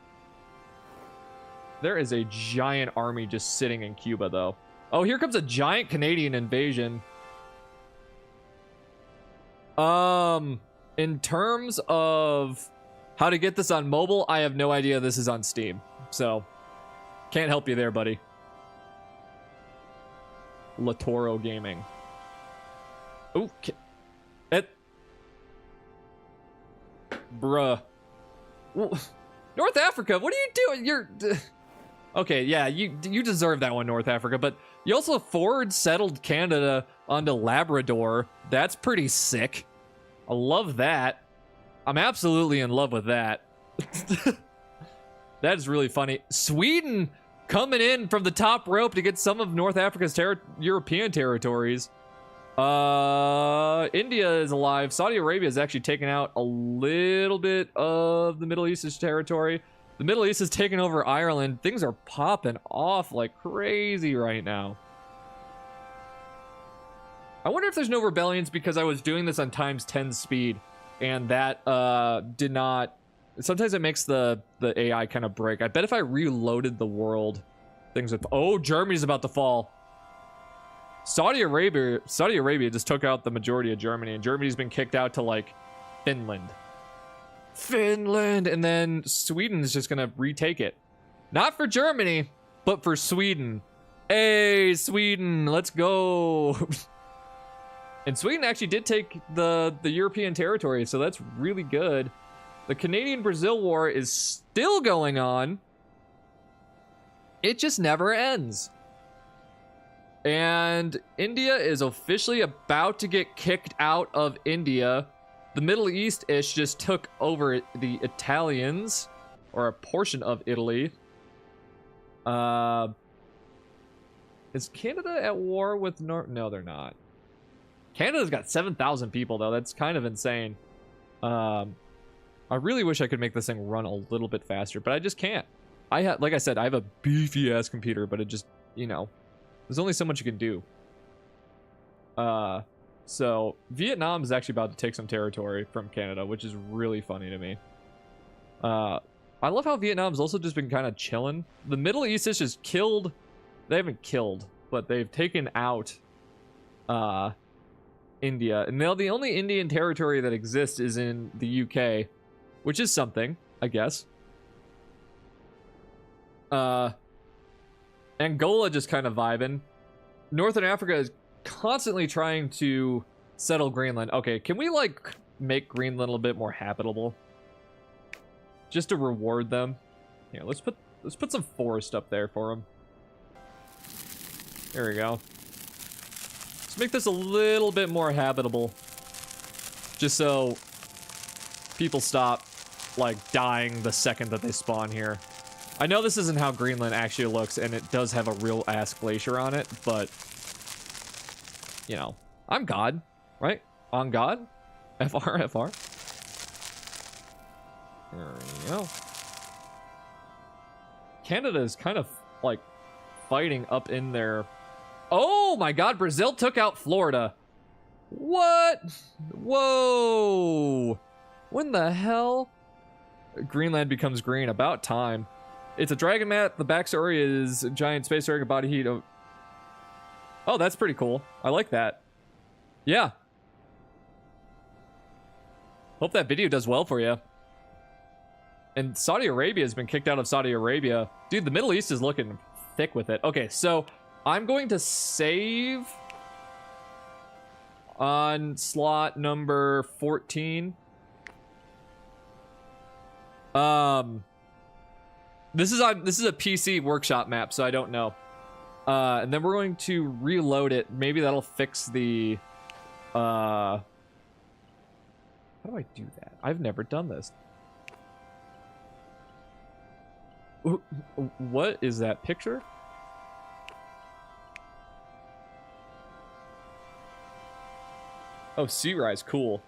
There is a giant army just sitting in Cuba, though. Oh, here comes a giant Canadian invasion. In terms of how to get this on mobile, I have no idea. This is on Steam, so can't help you there, buddy. Latoro Gaming. Oh, bruh. North Africa, what are you doing? You're okay. Yeah, you deserve that one, North Africa. But you also forward settled Canada onto Labrador. That's pretty sick. I love that. I'm absolutely in love with that. That is really funny. Sweden coming in from the top rope to get some of North Africa's European territories. India is alive. Saudi Arabia is actually taking out a little bit of the Middle East's territory. The Middle East is taking over Ireland. Things are popping off like crazy right now. I wonder if there's no rebellions because I was doing this on times 10 speed, and that did not... Sometimes it makes the AI kind of break. I bet if I reloaded the world, things would... Oh, Germany's about to fall. Saudi Arabia just took out the majority of Germany, and Germany's been kicked out to, like, Finland. And then Sweden's just gonna retake it. Not for Germany, but for Sweden. Hey, Sweden, let's go. And Sweden actually did take the European territory, so that's really good. The Canadian-Brazil war is still going on. It just never ends. And India is officially about to get kicked out of India. The Middle East-ish just took over the Italians, or a portion of Italy. Is Canada at war with No, they're not. Canada's got 7,000 people, though. That's kind of insane. I really wish I could make this thing run a little bit faster, but I just can't. Like I said, I have a beefy-ass computer, but it just, you know, there's only so much you can do. So Vietnam is actually about to take some territory from Canada, which is really funny to me. I love how Vietnam's also just been kind of chilling. The Middle East is just killed. They haven't killed, but they've taken out India. And now the only Indian territory that exists is in the UK, which is something, I guess. Angola just kind of vibing. Northern Africa is constantly trying to settle Greenland. Okay, can we like make Greenland a little bit more habitable? Just to reward them. Yeah, let's put some forest up there for them. There we go. Let's make this a little bit more habitable. Just so people stop like dying the second that they spawn here. I know this isn't how Greenland actually looks, and it does have a real-ass glacier on it, but, you know, I'm God, right? On God? FR, FR. There we go. Canada is kind of, like, fighting up in there. Oh, my God, Brazil took out Florida. What? Whoa. When the hell? Greenland becomes green. About time. It's a dragon mat. The backstory is a giant space dragon body heat. Oh, that's pretty cool. I like that. Yeah. Hope that video does well for you. And Saudi Arabia has been kicked out of Saudi Arabia. Dude, the Middle East is looking thick with it. Okay, so I'm going to save on slot number 14. This is a PC workshop map, so I don't know. And then we're going to reload it. Maybe that'll fix the how do I do that? I've never done this. What is that picture? Oh, Sea Rise, cool.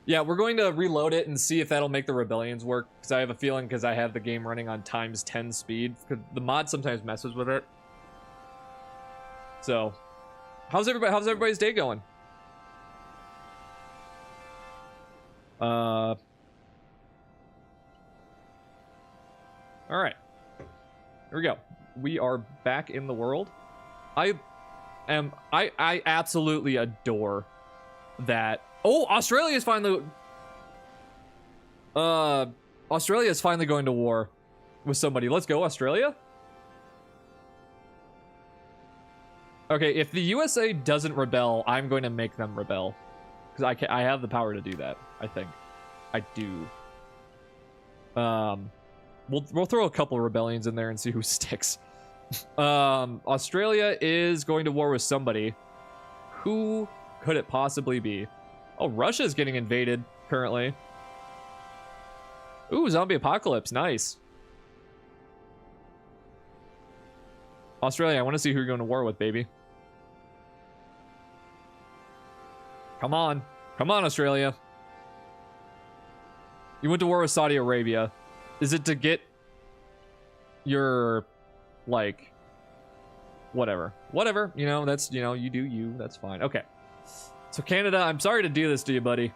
Yeah, we're going to reload it and see if that'll make the rebellions work, because I have a feeling, because I have the game running on ×10 speed, because the mod sometimes messes with it. So, how's everybody's day going? All right, here we go. We are back in the world. I absolutely adore that. Oh, Australia is finally going to war with somebody. Let's go, Australia. Okay, if the USA doesn't rebel, I'm going to make them rebel, because I have the power to do that. I think I do. We'll throw a couple of rebellions in there and see who sticks. Australia is going to war with somebody. Who could it possibly be? Oh, Russia is getting invaded currently. Ooh, zombie apocalypse. Nice. Australia, I want to see who you're going to war with, baby. Come on. Come on, Australia. You went to war with Saudi Arabia. Is it to get your, like, whatever. Whatever. You know, that's, you know, you do you. That's fine. Okay. So Canada, I'm sorry to do this to you, buddy.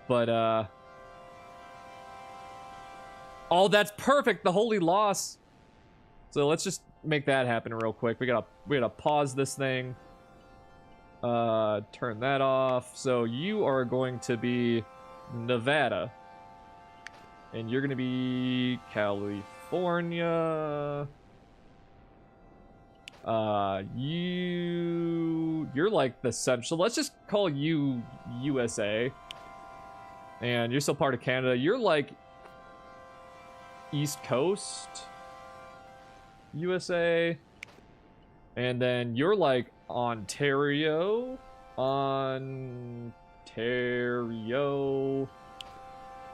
But, oh, that's perfect. The holy loss. So let's just make that happen real quick. We gotta pause this thing. Turn that off. So you are going to be Nevada. And you're gonna be California. You're like the central. So let's just call you USA. And you're still part of Canada. You're like East Coast USA. And then you're like Ontario. And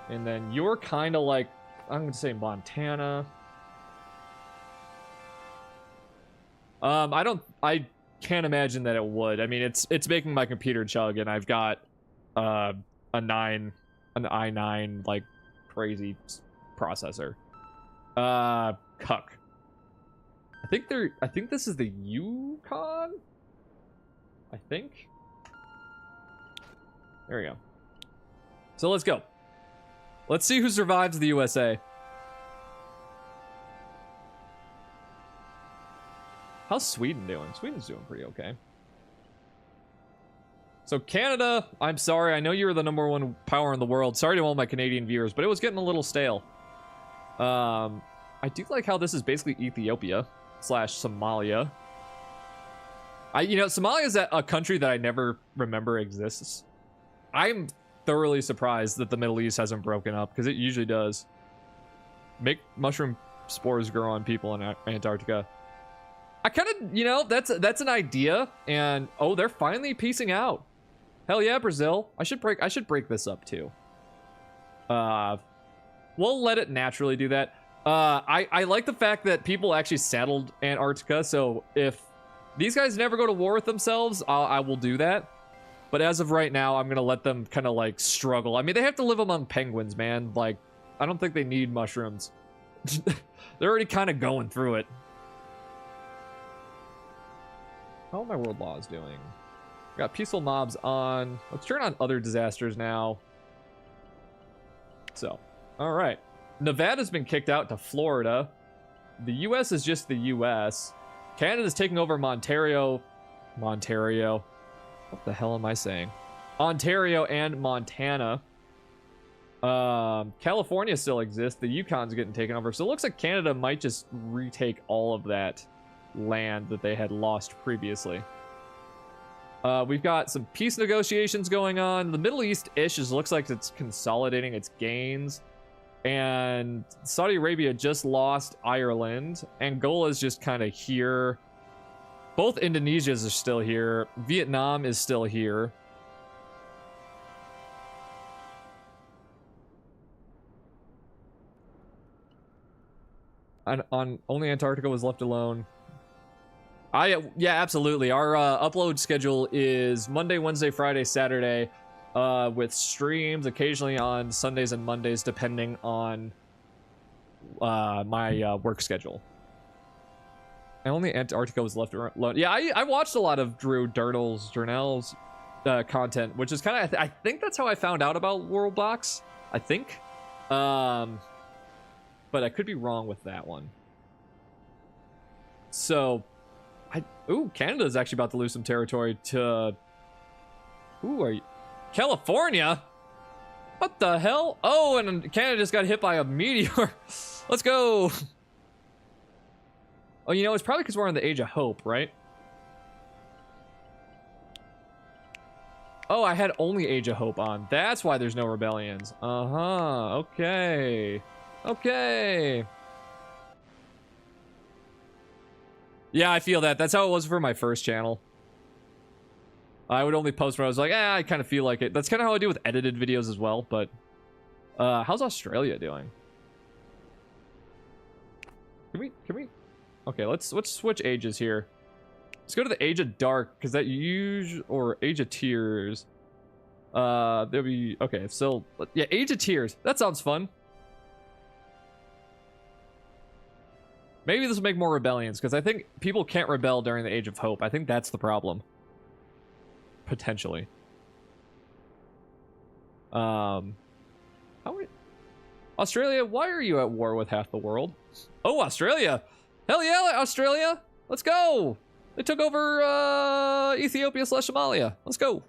then you're kind of like, I'm gonna say Montana. I can't imagine that it would. I mean, it's making my computer chug, and I've got an i9 like crazy processor. Cuck. I think this is the Yukon. I think. There we go. So let's go. Let's see who survives the USA. How's Sweden doing? Sweden's doing pretty okay. So Canada, I'm sorry. I know you're the #1 power in the world. Sorry to all my Canadian viewers, but it was getting a little stale. I do like how this is basically Ethiopia / Somalia. You know, Somalia is a country that I never remember exists. I'm thoroughly surprised that the Middle East hasn't broken up, because it usually does. Make mushroom spores grow on people in Antarctica. I kind of, you know, that's an idea, and oh, they're finally piecing out. Hell yeah, Brazil. I should break this up too. We'll let it naturally do that. I like the fact that people actually settled Antarctica, so if these guys never go to war with themselves, I will do that. But as of right now, I'm gonna let them kind of like struggle. I mean, they have to live among penguins, man. Like, I don't think they need mushrooms. They're already kind of going through it. How are my world laws doing? Got peaceful mobs on. Let's turn on other disasters now. So, all right. Nevada's been kicked out to Florida. The U.S. is just the U.S. Canada's taking over Ontario. What the hell am I saying? Ontario and Montana. California still exists. The Yukon's getting taken over. So it looks like Canada might just retake all of that land that they had lost previously. We've got some peace negotiations going on. The Middle East-ish looks like it's consolidating its gains. And Saudi Arabia just lost Ireland. Angola's just kind of here. Both Indonesias are still here. Vietnam is still here. On only Antarctica was left alone. Yeah, absolutely. Our upload schedule is Monday, Wednesday, Friday, Saturday, with streams occasionally on Sundays and Mondays, depending on my work schedule. And only Antarctica was left alone. Yeah, I watched a lot of Drew Journal's content, which is kind of, I think that's how I found out about worldbox. I think. But I could be wrong with that one. So, ooh, Canada's actually about to lose some territory to... Who are you? California? What the hell? Oh, and Canada just got hit by a meteor. Let's go. Oh, you know, it's probably because we're on the Age of Hope, right? Oh, I had only Age of Hope on. That's why there's no rebellions. Uh-huh, okay. Okay. Yeah, I feel that. That's how it was for my first channel. I would only post when I was like, I kind of feel like it. That's kind of how I do with edited videos as well, but... how's Australia doing? Can we... Okay, let's switch ages here. Let's go to the Age of Dark, because that or Age of Tears. There'll be... Okay, so... Yeah, Age of Tears. That sounds fun. Maybe this will make more rebellions, because I think people can't rebel during the Age of Hope. I think that's the problem. Potentially. Australia, why are you at war with half the world? Oh, Australia! Hell yeah, Australia! Let's go! They took over Ethiopia/Somalia. Let's go.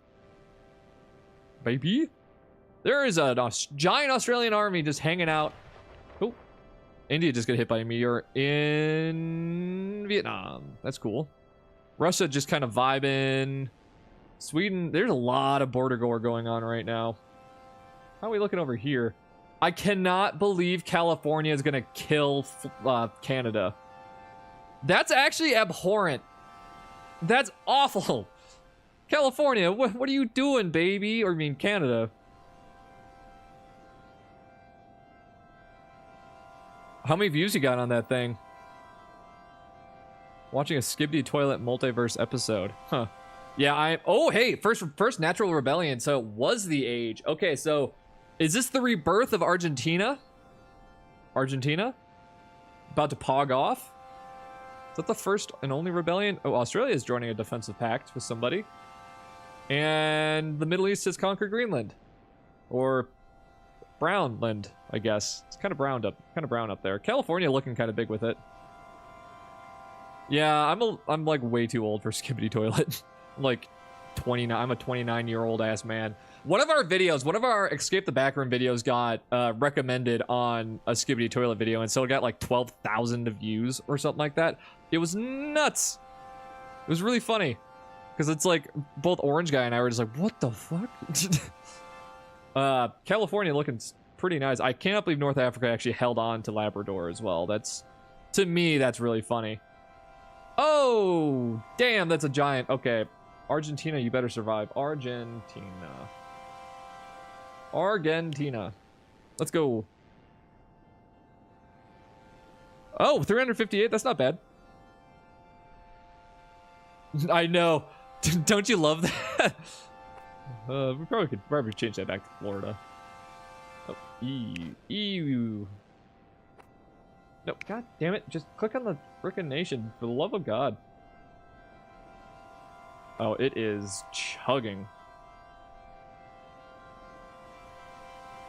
Baby. There is a giant Australian army just hanging out. Oh. India just got hit by a meteor in Vietnam. That's cool. Russia just kind of vibing. Sweden, there's a lot of border war going on right now. How are we looking over here? I cannot believe California is going to kill Canada. That's actually abhorrent. That's awful. California, what are you doing, baby? Or I mean, Canada. How many views you got on that thing? Watching a Skibidi Toilet multiverse episode. Huh. Yeah, oh, hey, first natural rebellion. So it was the Age. Okay, so is this the rebirth of Argentina? Argentina? About to pog off? Is that the first and only rebellion? Oh, Australia is joining a defensive pact with somebody. And the Middle East has conquered Greenland. Or Brownland, I guess. It's kind of brown up there. California looking kind of big with it. Yeah, I'm like way too old for Skibidi Toilet. I'm like 29. I'm a 29-year-old ass man. One of our Escape the Backroom videos got recommended on a Skibidi Toilet video, and so it got like 12,000 views or something like that. It was nuts. It was really funny. Because it's like, both Orange Guy and I were just like, what the fuck? California looking pretty nice. I cannot believe North Africa actually held on to Labrador as well. To me, that's really funny. Oh, damn, that's a giant. Okay, Argentina, you better survive. Argentina. Let's go. Oh, 358, that's not bad. I know. Don't you love that? We probably could change that back to Florida. Oh, EU. No, god damn it. Just click on the frickin' nation, for the love of God. Oh, it is chugging.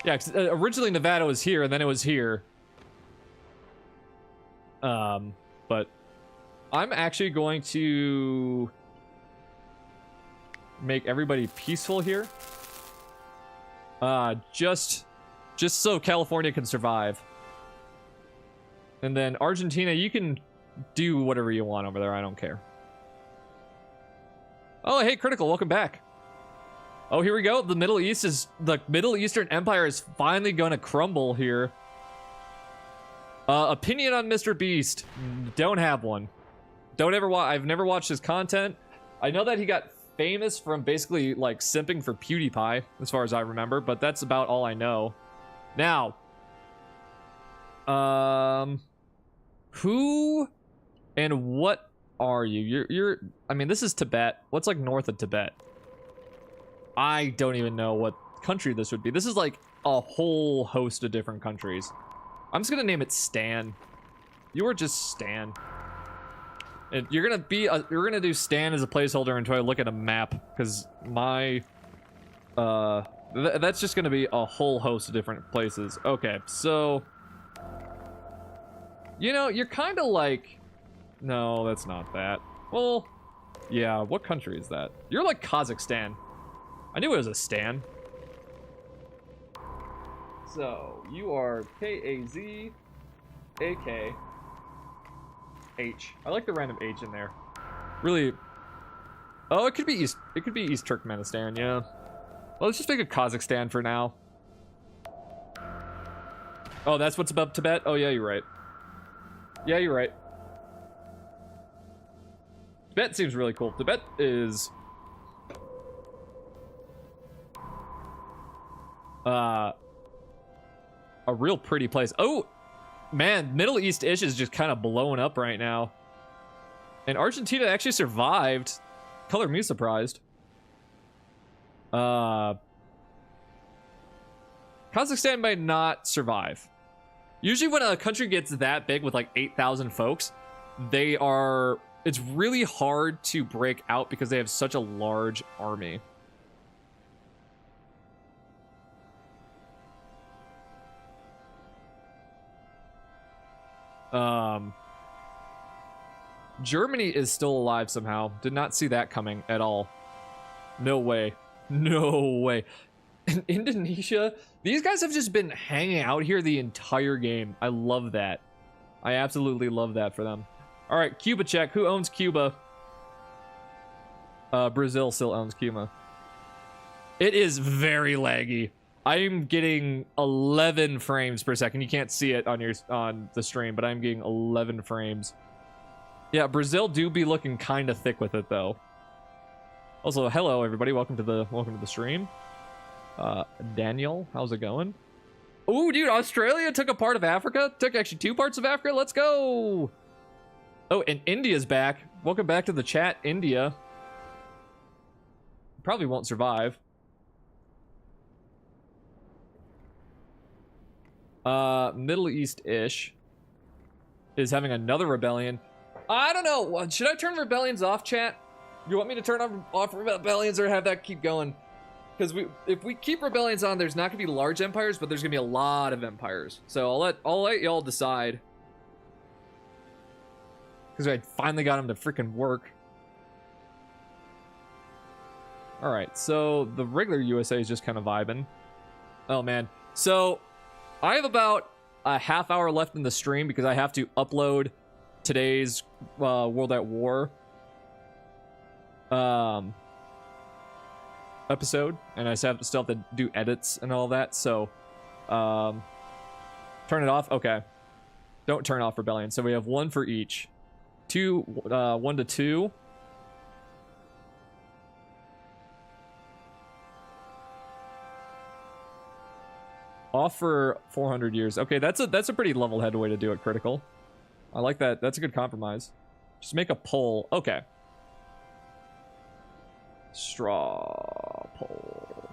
Yeah, 'cause, originally Nevada was here, and then it was here. But I'm actually going to make everybody peaceful here. Just Just so California can survive. And then Argentina, you can do whatever you want over there. I don't care. Oh, hey, Critical, welcome back. Oh, here we go. The Middle Eastern Empire is finally going to crumble here. Opinion on Mr. Beast. Don't have one. Don't ever watch. I've never watched his content. I know that he got famous from basically like simping for PewDiePie, as far as I remember, but that's about all I know. Now, who and what are you? You're I mean, this is Tibet. What's like north of Tibet? I don't even know what country this would be. This is like a whole host of different countries. I'm just gonna name it Stan. You are just Stan. And you're gonna do Stan as a placeholder until I look at a map, because my that's just gonna be a whole host of different places. Okay, so you know, you're kind of like, no, that's not that. Well, yeah, what country is that? You're like Kazakhstan. I knew it was a Stan. So you are K-A-Z-A-K-H. I like the random H in there. Really. Oh, it could be East. It could be East Turkmenistan. Yeah. Well, let's just make it Kazakhstan for now. Oh, that's what's above Tibet. Oh yeah, you're right. Yeah, you're right. Tibet seems really cool. Tibet is a real pretty place. Oh, man, Middle East-ish is just kind of blowing up right now. And Argentina actually survived. Color me surprised. Kazakhstan might not survive. Usually when a country gets that big with like 8,000 folks, it's really hard to break out because they have such a large army. Germany is still alive somehow. Did not see that coming at all. No way. No way. In Indonesia, these guys have just been hanging out here the entire game. I love that. I absolutely love that for them. All right, Cuba check. Who owns Cuba? Brazil still owns Cuba. It is very laggy. I'm getting 11 frames per second. You can't see it on the stream, but I'm getting 11 frames. Yeah, Brazil do be looking kind of thick with it though. Also, hello everybody. Welcome to the stream. Daniel, how's it going? Ooh, dude, Australia took a part of Africa. Took actually 2 parts of Africa. Let's go. Oh, and India's back. Welcome back to the chat, India. Probably won't survive. Middle East-ish is having another rebellion. I don't know. Should I turn rebellions off, chat? You want me to turn off rebellions or have that keep going? Because if we keep rebellions on, there's not gonna be large empires, but there's gonna be a lot of empires. So I'll let y'all decide. Because I finally got them to freaking work. All right, so the regular USA is just kind of vibing. Oh man, so I have about a half hour left in the stream because I have to upload today's World at War episode, and I still have to do edits and all that. So turn it off. Okay, don't turn off rebellion. So we have 1 for each. 1 to 2. Off for 400 years. Okay, that's a pretty level-headed way to do it, Critical. I like that. That's a good compromise. Just make a poll. Okay. Straw poll.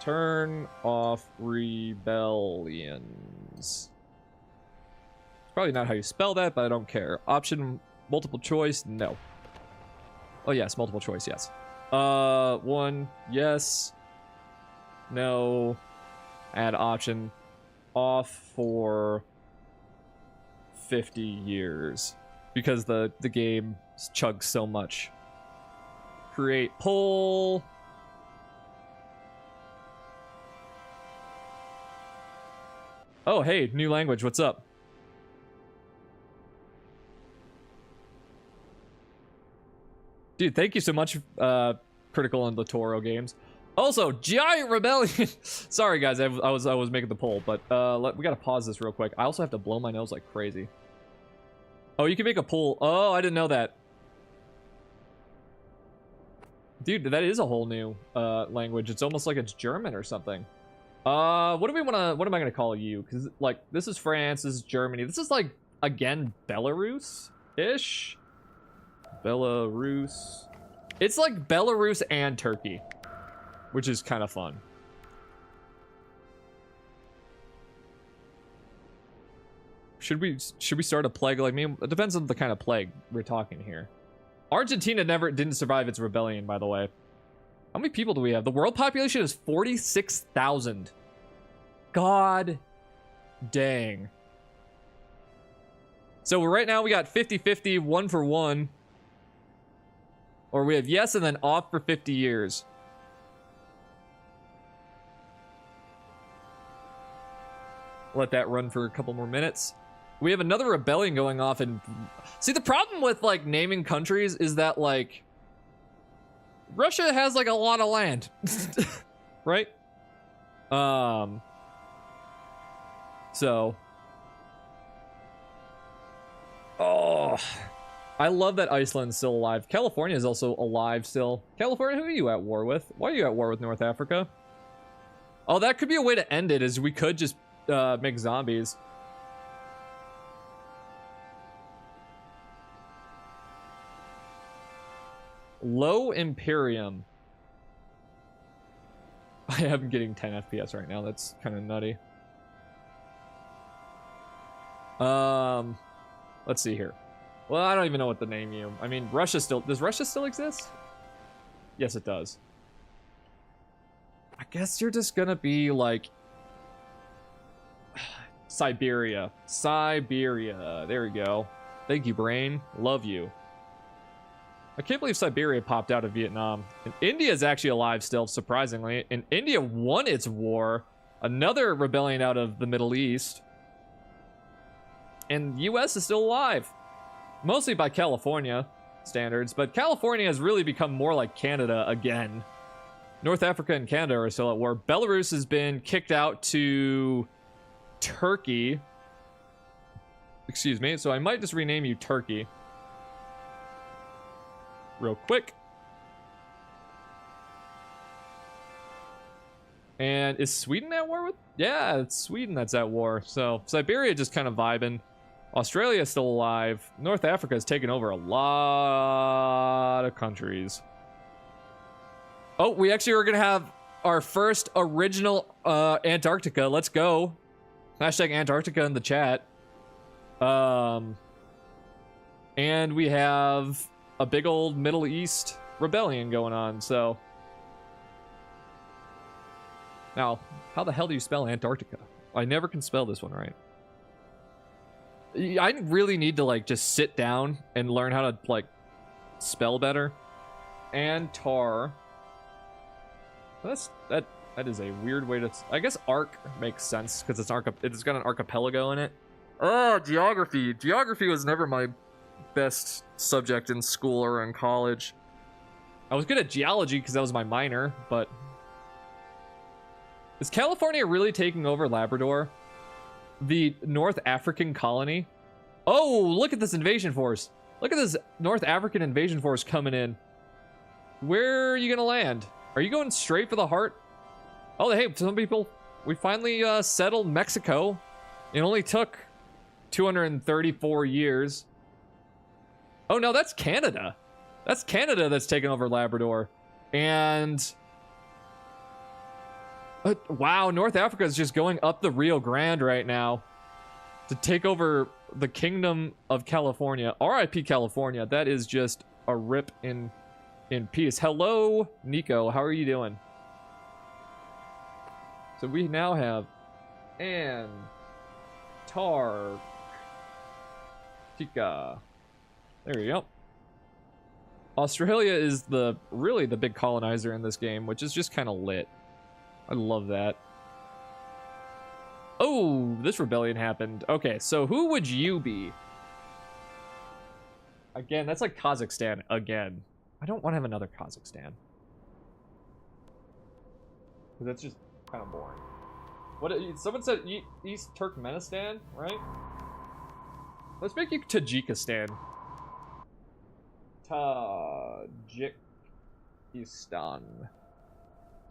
Turn off rebellions. It's probably not how you spell that, but I don't care. Option multiple choice, no. Oh yes, multiple choice, yes. 1, yes. No. Add option. Off for 50 years. Because the game chugs so much. create poll. Oh, hey, new language. What's up? Dude, thank you so much, Critical and Litoro Games. Also, Giant Rebellion. Sorry, guys, I was making the poll, but we gotta pause this real quick. I also have to blow my nose like crazy. Oh, you can make a poll. Oh, I didn't know that. Dude, that is a whole new language. It's almost like it's German or something. What am I gonna call you? Because like this is France, this is Germany. This is like again Belarus-ish. Belarus. It's like Belarus and Turkey, which is kind of fun. Should we start a plague? Like, I mean, it depends on the kind of plague we're talking here. Argentina didn't survive its rebellion, by the way. How many people do we have? The world population is 46,000. God dang. So right now we got 50-50, 1 for 1. Or we have yes and then off for 50 years. Let that run for a couple more minutes. We have another rebellion going off and see the problem with like naming countries is that like Russia has like a lot of land. Right? So oh, I love that Iceland's still alive. California is also alive still. California, who are you at war with? Why are you at war with North Africa? Oh, that could be a way to end it, is we could just make zombies. Low Imperium. I am getting 10 FPS right now. That's kind of nutty. Let's see here. Well, I don't even know what to name you. I mean, Russia still... Does Russia still exist? Yes, it does. I guess you're just gonna be like... Siberia. Siberia. There we go. Thank you, brain. Love you. I can't believe Siberia popped out of Vietnam. And India is actually alive still, surprisingly. And India won its war. Another rebellion out of the Middle East. And US is still alive. Mostly by California standards. But California has really become more like Canada again. North Africa and Canada are still at war. Belarus has been kicked out to Turkey. Excuse me. So I might just rename you Turkey. Real quick. And is Sweden at war with? Yeah, it's Sweden that's at war. So Siberia just kind of vibing. Australia is still alive. North Africa has taken over a lot of countries. Oh, we actually are going to have our first original Antarctica. Let's go. Hashtag Antarctica in the chat. And we have a big old Middle East rebellion going on, so. Now, how the hell do you spell Antarctica? I never can spell this one right. I really need to like just sit down and learn how to like spell better. Antar. That is a weird way to. I guess arc makes sense because it's got an archipelago in it. Oh, geography. Geography was never my best subject in school or in college. I was good at geology because that was my minor, but is California really taking over Labrador? The North African colony? Oh, look at this invasion force. Look at this North African invasion force coming in. Where are you gonna land? Are you going straight for the heart? Oh, hey, some people, we finally settled Mexico. It only took 234 years. Oh no, that's Canada. That's Canada that's taken over Labrador. And wow, North Africa is just going up the Rio Grande right now to take over the Kingdom of California. RIP California. That is just a rip in peace. Hello, Nico. How are you doing? So we now have Antarctica. There you go. Australia is really the big colonizer in this game, which is just kind of lit. I love that. Oh, this rebellion happened. Okay, so who would you be? Again, that's like Kazakhstan again. I don't want to have another Kazakhstan. That's just kind of boring. What? Someone said East Turkmenistan, right? Let's make you Tajikistan.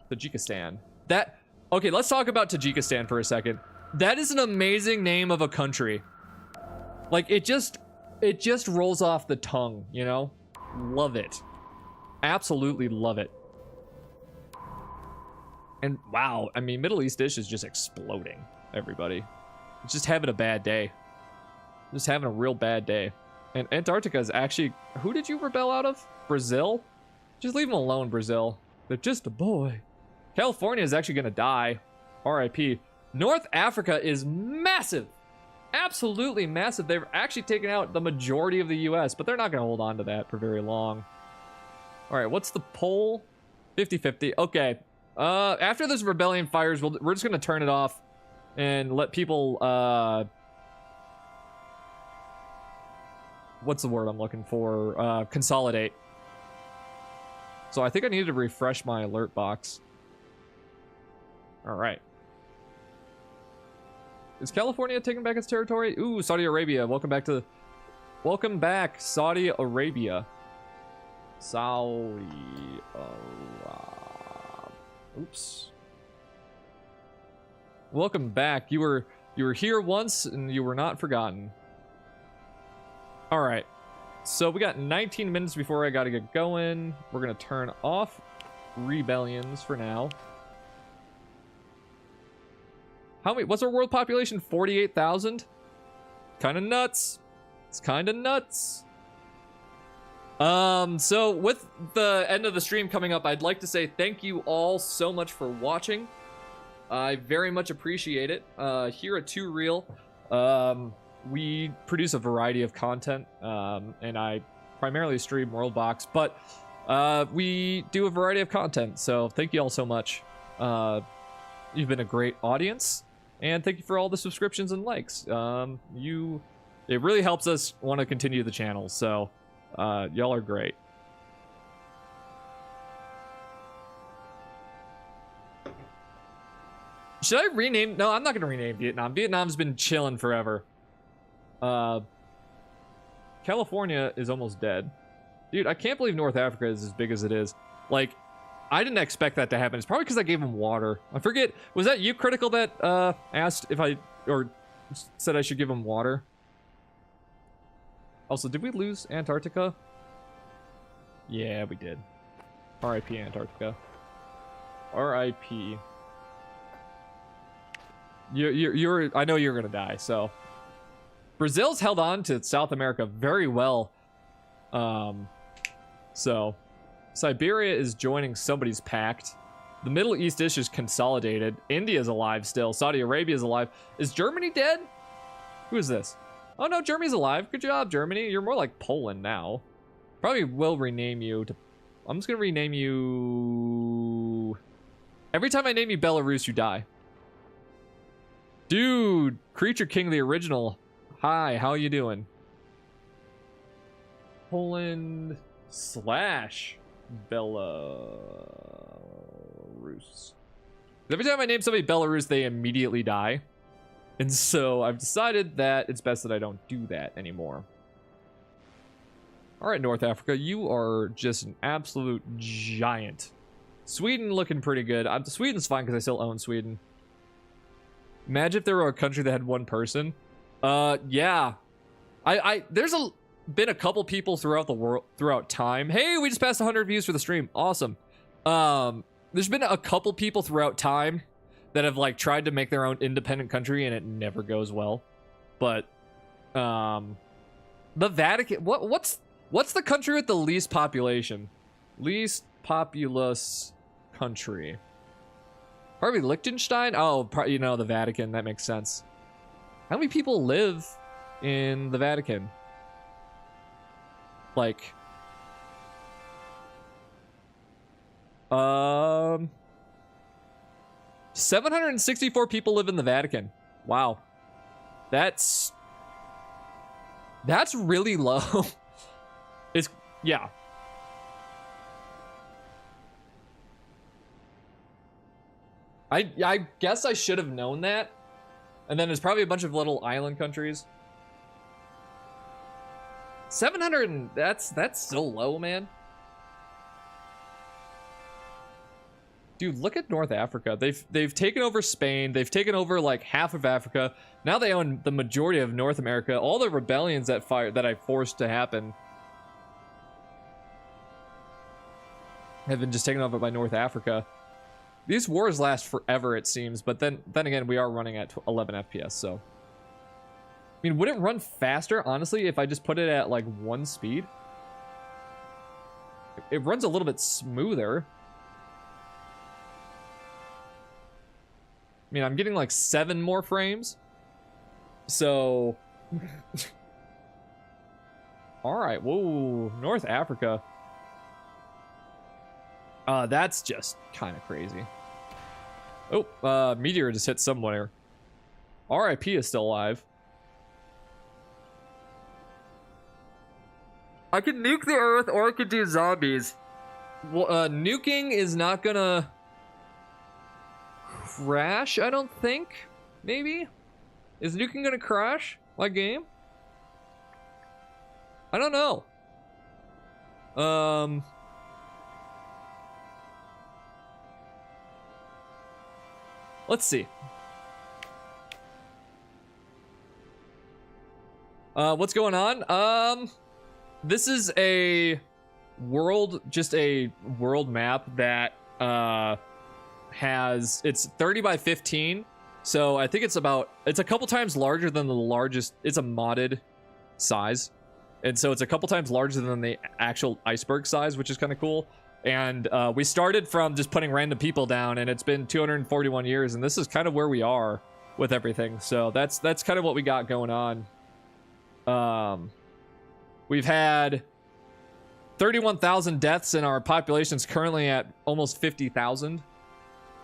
Tajikistan. That... Okay, let's talk about Tajikistan for a second. That is an amazing name of a country. Like, it just rolls off the tongue, you know? Love it. Absolutely love it. And wow, I mean, Middle East-ish is just exploding, everybody. It's just having a bad day. Just having a real bad day. And Antarctica is actually... Who did you rebel out of? Brazil? Just leave them alone, Brazil. They're just a boy. California is actually going to die. RIP. North Africa is massive. Absolutely massive. They've actually taken out the majority of the US, but they're not going to hold on to that for very long. All right, what's the poll? 50-50. Okay. After this rebellion fires, we're just going to turn it off and let people... what's the word I'm looking for? Consolidate. So I think I need to refresh my alert box. All right. Is California taking back its territory? Ooh, Saudi Arabia. Welcome back, Saudi Arabia. Oops. Welcome back. You were here once and you were not forgotten. All right. So we got 19 minutes before I got to get going. We're going to turn off rebellions for now. What's our world population? 48,000? Kind of nuts. It's kind of nuts. So with the end of the stream coming up, I'd like to say thank you all so much for watching. I very much appreciate it. Here at 2 Real, we produce a variety of content, and I primarily stream Worldbox, but we do a variety of content, so thank you all so much. You've been a great audience, and thank you for all the subscriptions and likes. It really helps us want to continue the channel, so y'all are great. Should I rename? No, I'm not going to rename Vietnam. Vietnam's been chilling forever. California is almost dead. Dude, I can't believe North Africa is as big as it is. Like, I didn't expect that to happen. It's probably because I gave him water. I forget, was that you, Critical, that asked if or said I should give him water? Also, did we lose Antarctica? Yeah, we did. RIP Antarctica. RIP. I know you're gonna die, so. Brazil's held on to South America very well. So Siberia is joining somebody's pact. The Middle East-ish is consolidated. India's alive still. Saudi Arabia's alive. Is Germany dead? Who is this? Oh no, Germany's alive. Good job, Germany. You're more like Poland now. Probably will rename you to... I'm just gonna rename you... Every time I name you Belarus, you die. Dude, Creature King the original. Hi, how you doing? Poland / Belarus. Every time I name somebody Belarus, they immediately die. And so I've decided that it's best that I don't do that anymore. All right, North Africa, you are just an absolute giant. Sweden looking pretty good. Sweden's fine because I still own Sweden. Imagine if there were a country that had one person. Yeah. There's been a couple people throughout the world, throughout time. Hey, we just passed 100 views for the stream. Awesome. There's been a couple people throughout time that have like tried to make their own independent country and it never goes well. But, the Vatican, what's the country with the least population? Least populous country. Probably Liechtenstein? Oh, you know, the Vatican. That makes sense. How many people live in the Vatican? Like, 764 people live in the Vatican. Wow. That's really low. It's, yeah. I guess I should have known that. And then there's probably a bunch of little island countries. 700, that's still low, man. Dude, look at North Africa. They've taken over Spain. They've taken over like half of Africa. Now they own the majority of North America. All the rebellions that I forced to happen have been just taken over by North Africa. These wars last forever, it seems, but then again, we are running at 11 FPS, so. I mean, would it run faster, honestly, if I just put it at, like, 1 speed? It runs a little bit smoother. I mean, I'm getting, like, 7 more frames. So. Alright, whoa, North Africa. That's just kind of crazy. Oh, meteor just hit somewhere. RIP is still alive. I could nuke the Earth, or I could do zombies. Well, nuking is not gonna crash, I don't think. Maybe? Is nuking gonna crash my game? I don't know. Let's see. What's going on? This is a world map that it's 30 by 15. So I think it's a couple times larger than the largest. It's a modded size. And so it's a couple times larger than the actual iceberg size, which is kind of cool. And we started from just putting random people down, and it's been 241 years, and this is kind of where we are with everything. So that's kind of what we got going on. We've had 31,000 deaths, and our population's currently at almost 50,000.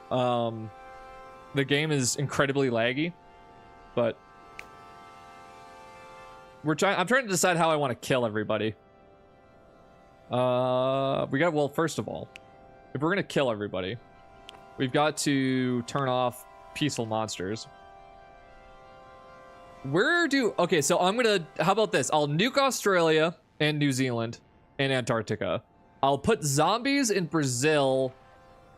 The game is incredibly laggy, but I'm trying to decide how I want to kill everybody. Well, first of all, if we're gonna kill everybody, we've got to turn off peaceful monsters. Okay, so how about this? I'll nuke Australia and New Zealand and Antarctica. I'll put zombies in Brazil,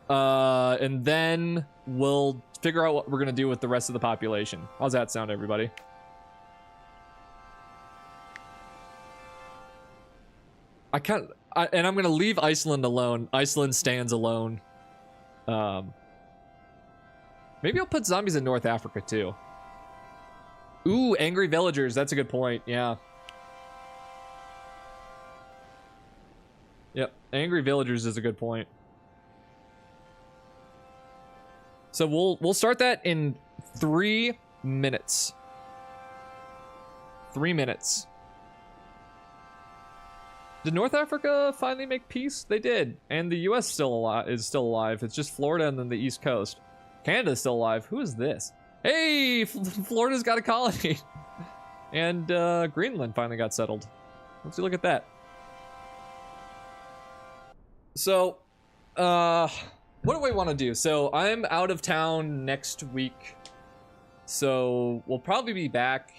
and then we'll figure out what we're gonna do with the rest of the population. How's that sound, everybody? And I'm gonna leave Iceland alone. Iceland stands alone. Maybe I'll put zombies in North Africa too. Ooh, angry villagers. That's a good point. Yeah. Yep, angry villagers is a good point. So we'll start that in 3 minutes. 3 minutes. Did North Africa finally make peace? They did. And the US is still alive. It's just Florida and then the East Coast. Canada's still alive. Who is this? Hey, Florida's got a colony. And Greenland finally got settled. Let's look at that. So, what do we want to do? So, I'm out of town next week. So, we'll probably be back.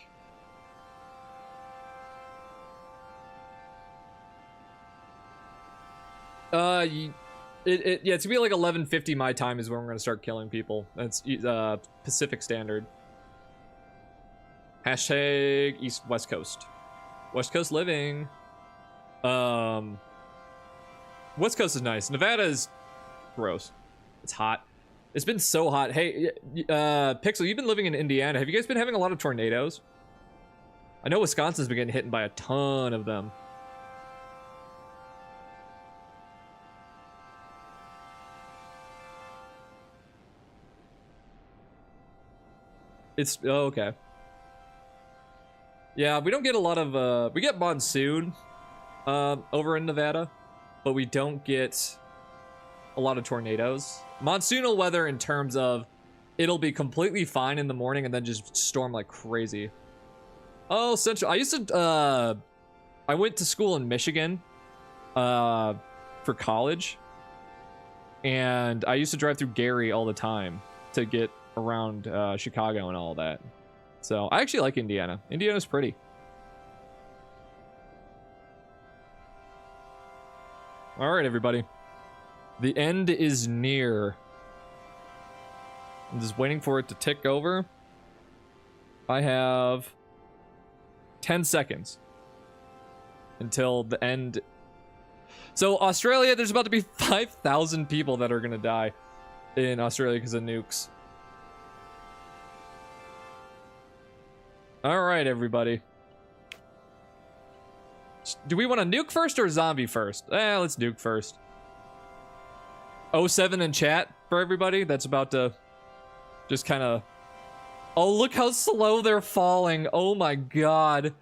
Yeah, it's gonna be like 11:50 my time is when we're gonna start killing people. That's Pacific Standard. Hashtag West Coast. West Coast living. West Coast is nice. Nevada is gross. It's hot. It's been so hot. Hey, Pixel, you've been living in Indiana. Have you guys been having a lot of tornadoes? I know Wisconsin's been getting hit by a ton of them. Oh, okay. Yeah, we don't get a lot of, we get monsoon, over in Nevada, but we don't get, a lot of tornadoes. Monsoonal weather in terms of it'll be completely fine in the morning and then just storm like crazy. Oh, Central. I used to, I went to school in Michigan for college. And I used to drive through Gary all the time to get around Chicago and all that. So I actually like Indiana. Indiana's pretty. All right, everybody. The end is near. I'm just waiting for it to tick over. I have 10 seconds until the end. So Australia, there's about to be 5,000 people that are going to die in Australia because of nukes. All right, everybody. Do we want to nuke first or zombie first? Let's nuke first. 07 in chat for everybody that's about to just kind of... Oh, look how slow they're falling. Oh my god.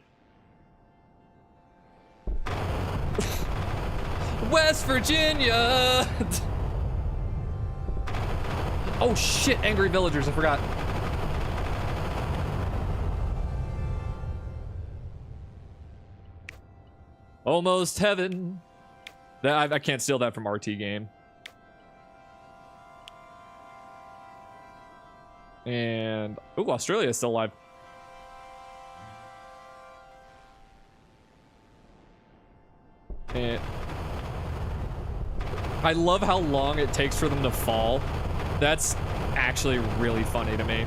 West Virginia! Oh shit, angry villagers, I forgot. Almost heaven. I can't steal that from RT game. And ooh, Australia is still alive. And I love how long it takes for them to fall. That's actually really funny to me.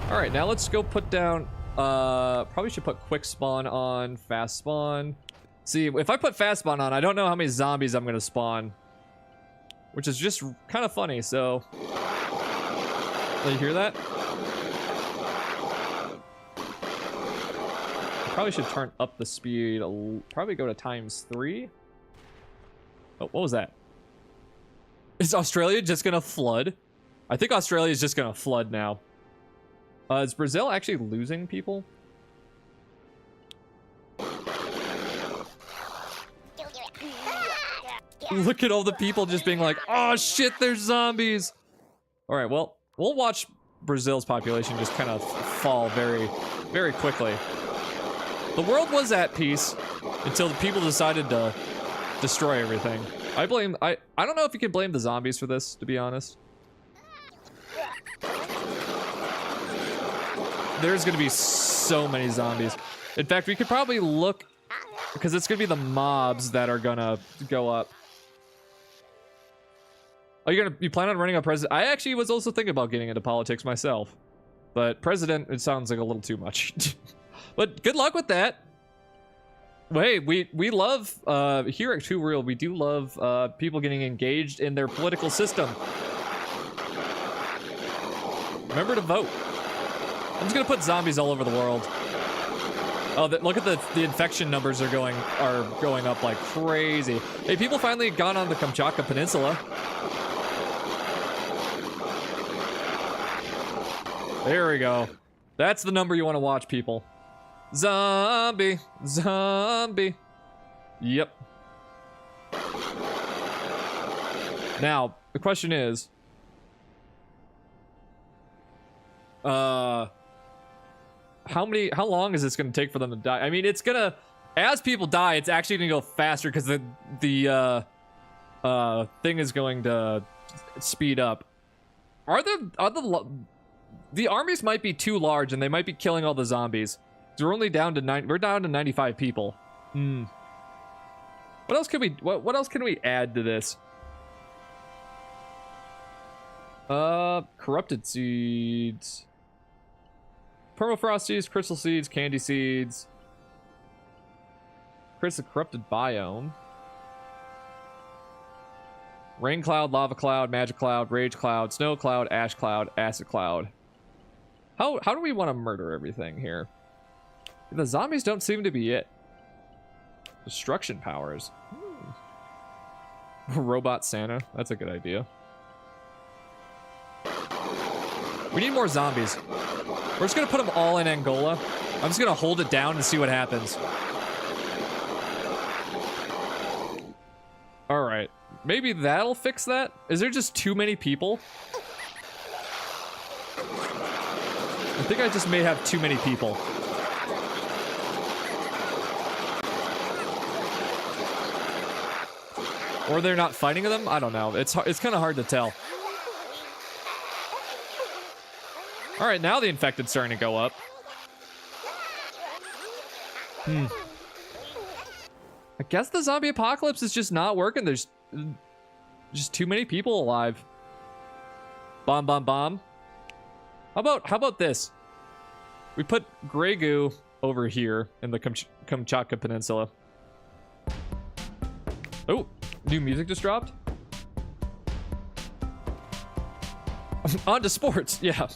All right, now let's go put down. Probably should put quick spawn on, fast spawn. See, if I put fast spawn on, I don't know how many zombies I'm gonna spawn, which is just kind of funny. So, do you hear that? I probably should turn up the speed. Probably go to ×3. Oh, what was that? Is Australia just gonna flood? I think Australia is just gonna flood now. Is Brazil actually losing people? Look at all the people just being like, oh shit, there's zombies. All right, well, we'll watch Brazil's population just kind of fall very, very quickly. The world was at peace until the people decided to destroy everything. I don't know if you can blame the zombies for this, to be honest. There's gonna be so many zombies. In fact, we could probably look, because it's gonna be the mobs that are gonna go up. Are you plan on running a president? I actually was also thinking about getting into politics myself, but president, it sounds like a little too much. But good luck with that. Well, hey, we love here at Too Real. We do love people getting engaged in their political system. Remember to vote. I'm just gonna put zombies all over the world. Oh, look at the infection numbers are going up like crazy. Hey, people finally got on the Kamchatka Peninsula. There we go. That's the number you want to watch, people. Zombie, zombie. Yep. Now, the question is, how long is this gonna take for them to die? I mean, it's gonna, as people die, it's actually gonna go faster because the thing is going to speed up. The armies might be too large and they might be killing all the zombies. We're only down to we're down to 95 people. What else can we add to this? Corrupted seeds. Permafrost seeds, crystal seeds, candy seeds. Creates a corrupted biome. Rain cloud, lava cloud, magic cloud, rage cloud, snow cloud, ash cloud, acid cloud. How do we want to murder everything here? The zombies don't seem to be it. Destruction powers. Robot Santa. That's a good idea. We need more zombies. We're just gonna put them all in Angola. I'm just gonna hold it down and see what happens. All right. maybe that'll fix that? Is there just too many people? I think I just may have too many people. Or they're not fighting them? I don't know. It's kind of hard to tell. All right, now the infected's starting to go up. I guess the zombie apocalypse is just not working. There's just too many people alive. Bomb, bomb, bomb. How about this? We put gray goo over here in the Kamchatka Peninsula. Oh, new music just dropped. On to sports, yeah.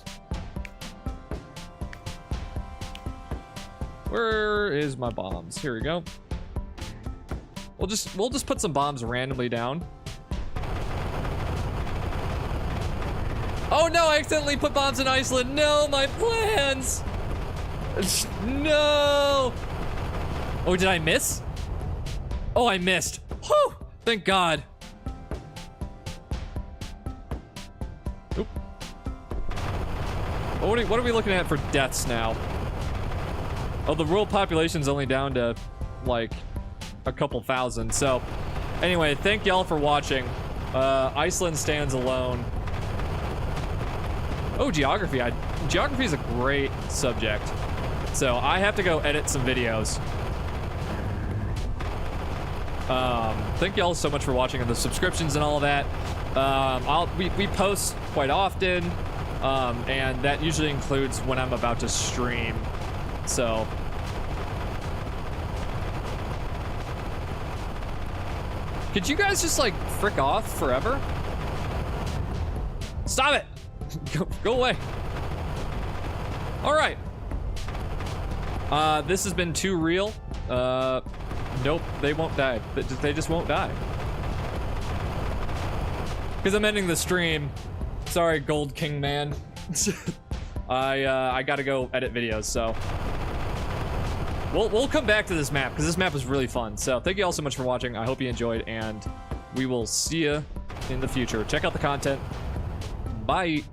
Where is my bombs? Here we go. We'll just put some bombs randomly down. Oh no, I accidentally put bombs in Iceland. No, my plans. No. Oh, did I miss? Oh, I missed. Whew, thank God. Oop. What are we looking at for deaths now? Oh, the world population's only down to like a couple thousand. So anyway, thank y'all for watching. Iceland stands alone. Oh, geography. Geography is a great subject. So I have to go edit some videos. Thank y'all so much for watching and the subscriptions and all of that. We post quite often, and that usually includes when I'm about to stream. So could you guys just like frick off forever? Stop it! Go away. All right. This has been too real. Nope, they won't die. They just won't die. Because I'm ending the stream. Sorry, Gold King man. I gotta go edit videos, so we'll come back to this map because this map is really fun. So thank you all so much for watching. I hope you enjoyed, and we will see you in the future. Check out the content. Bye.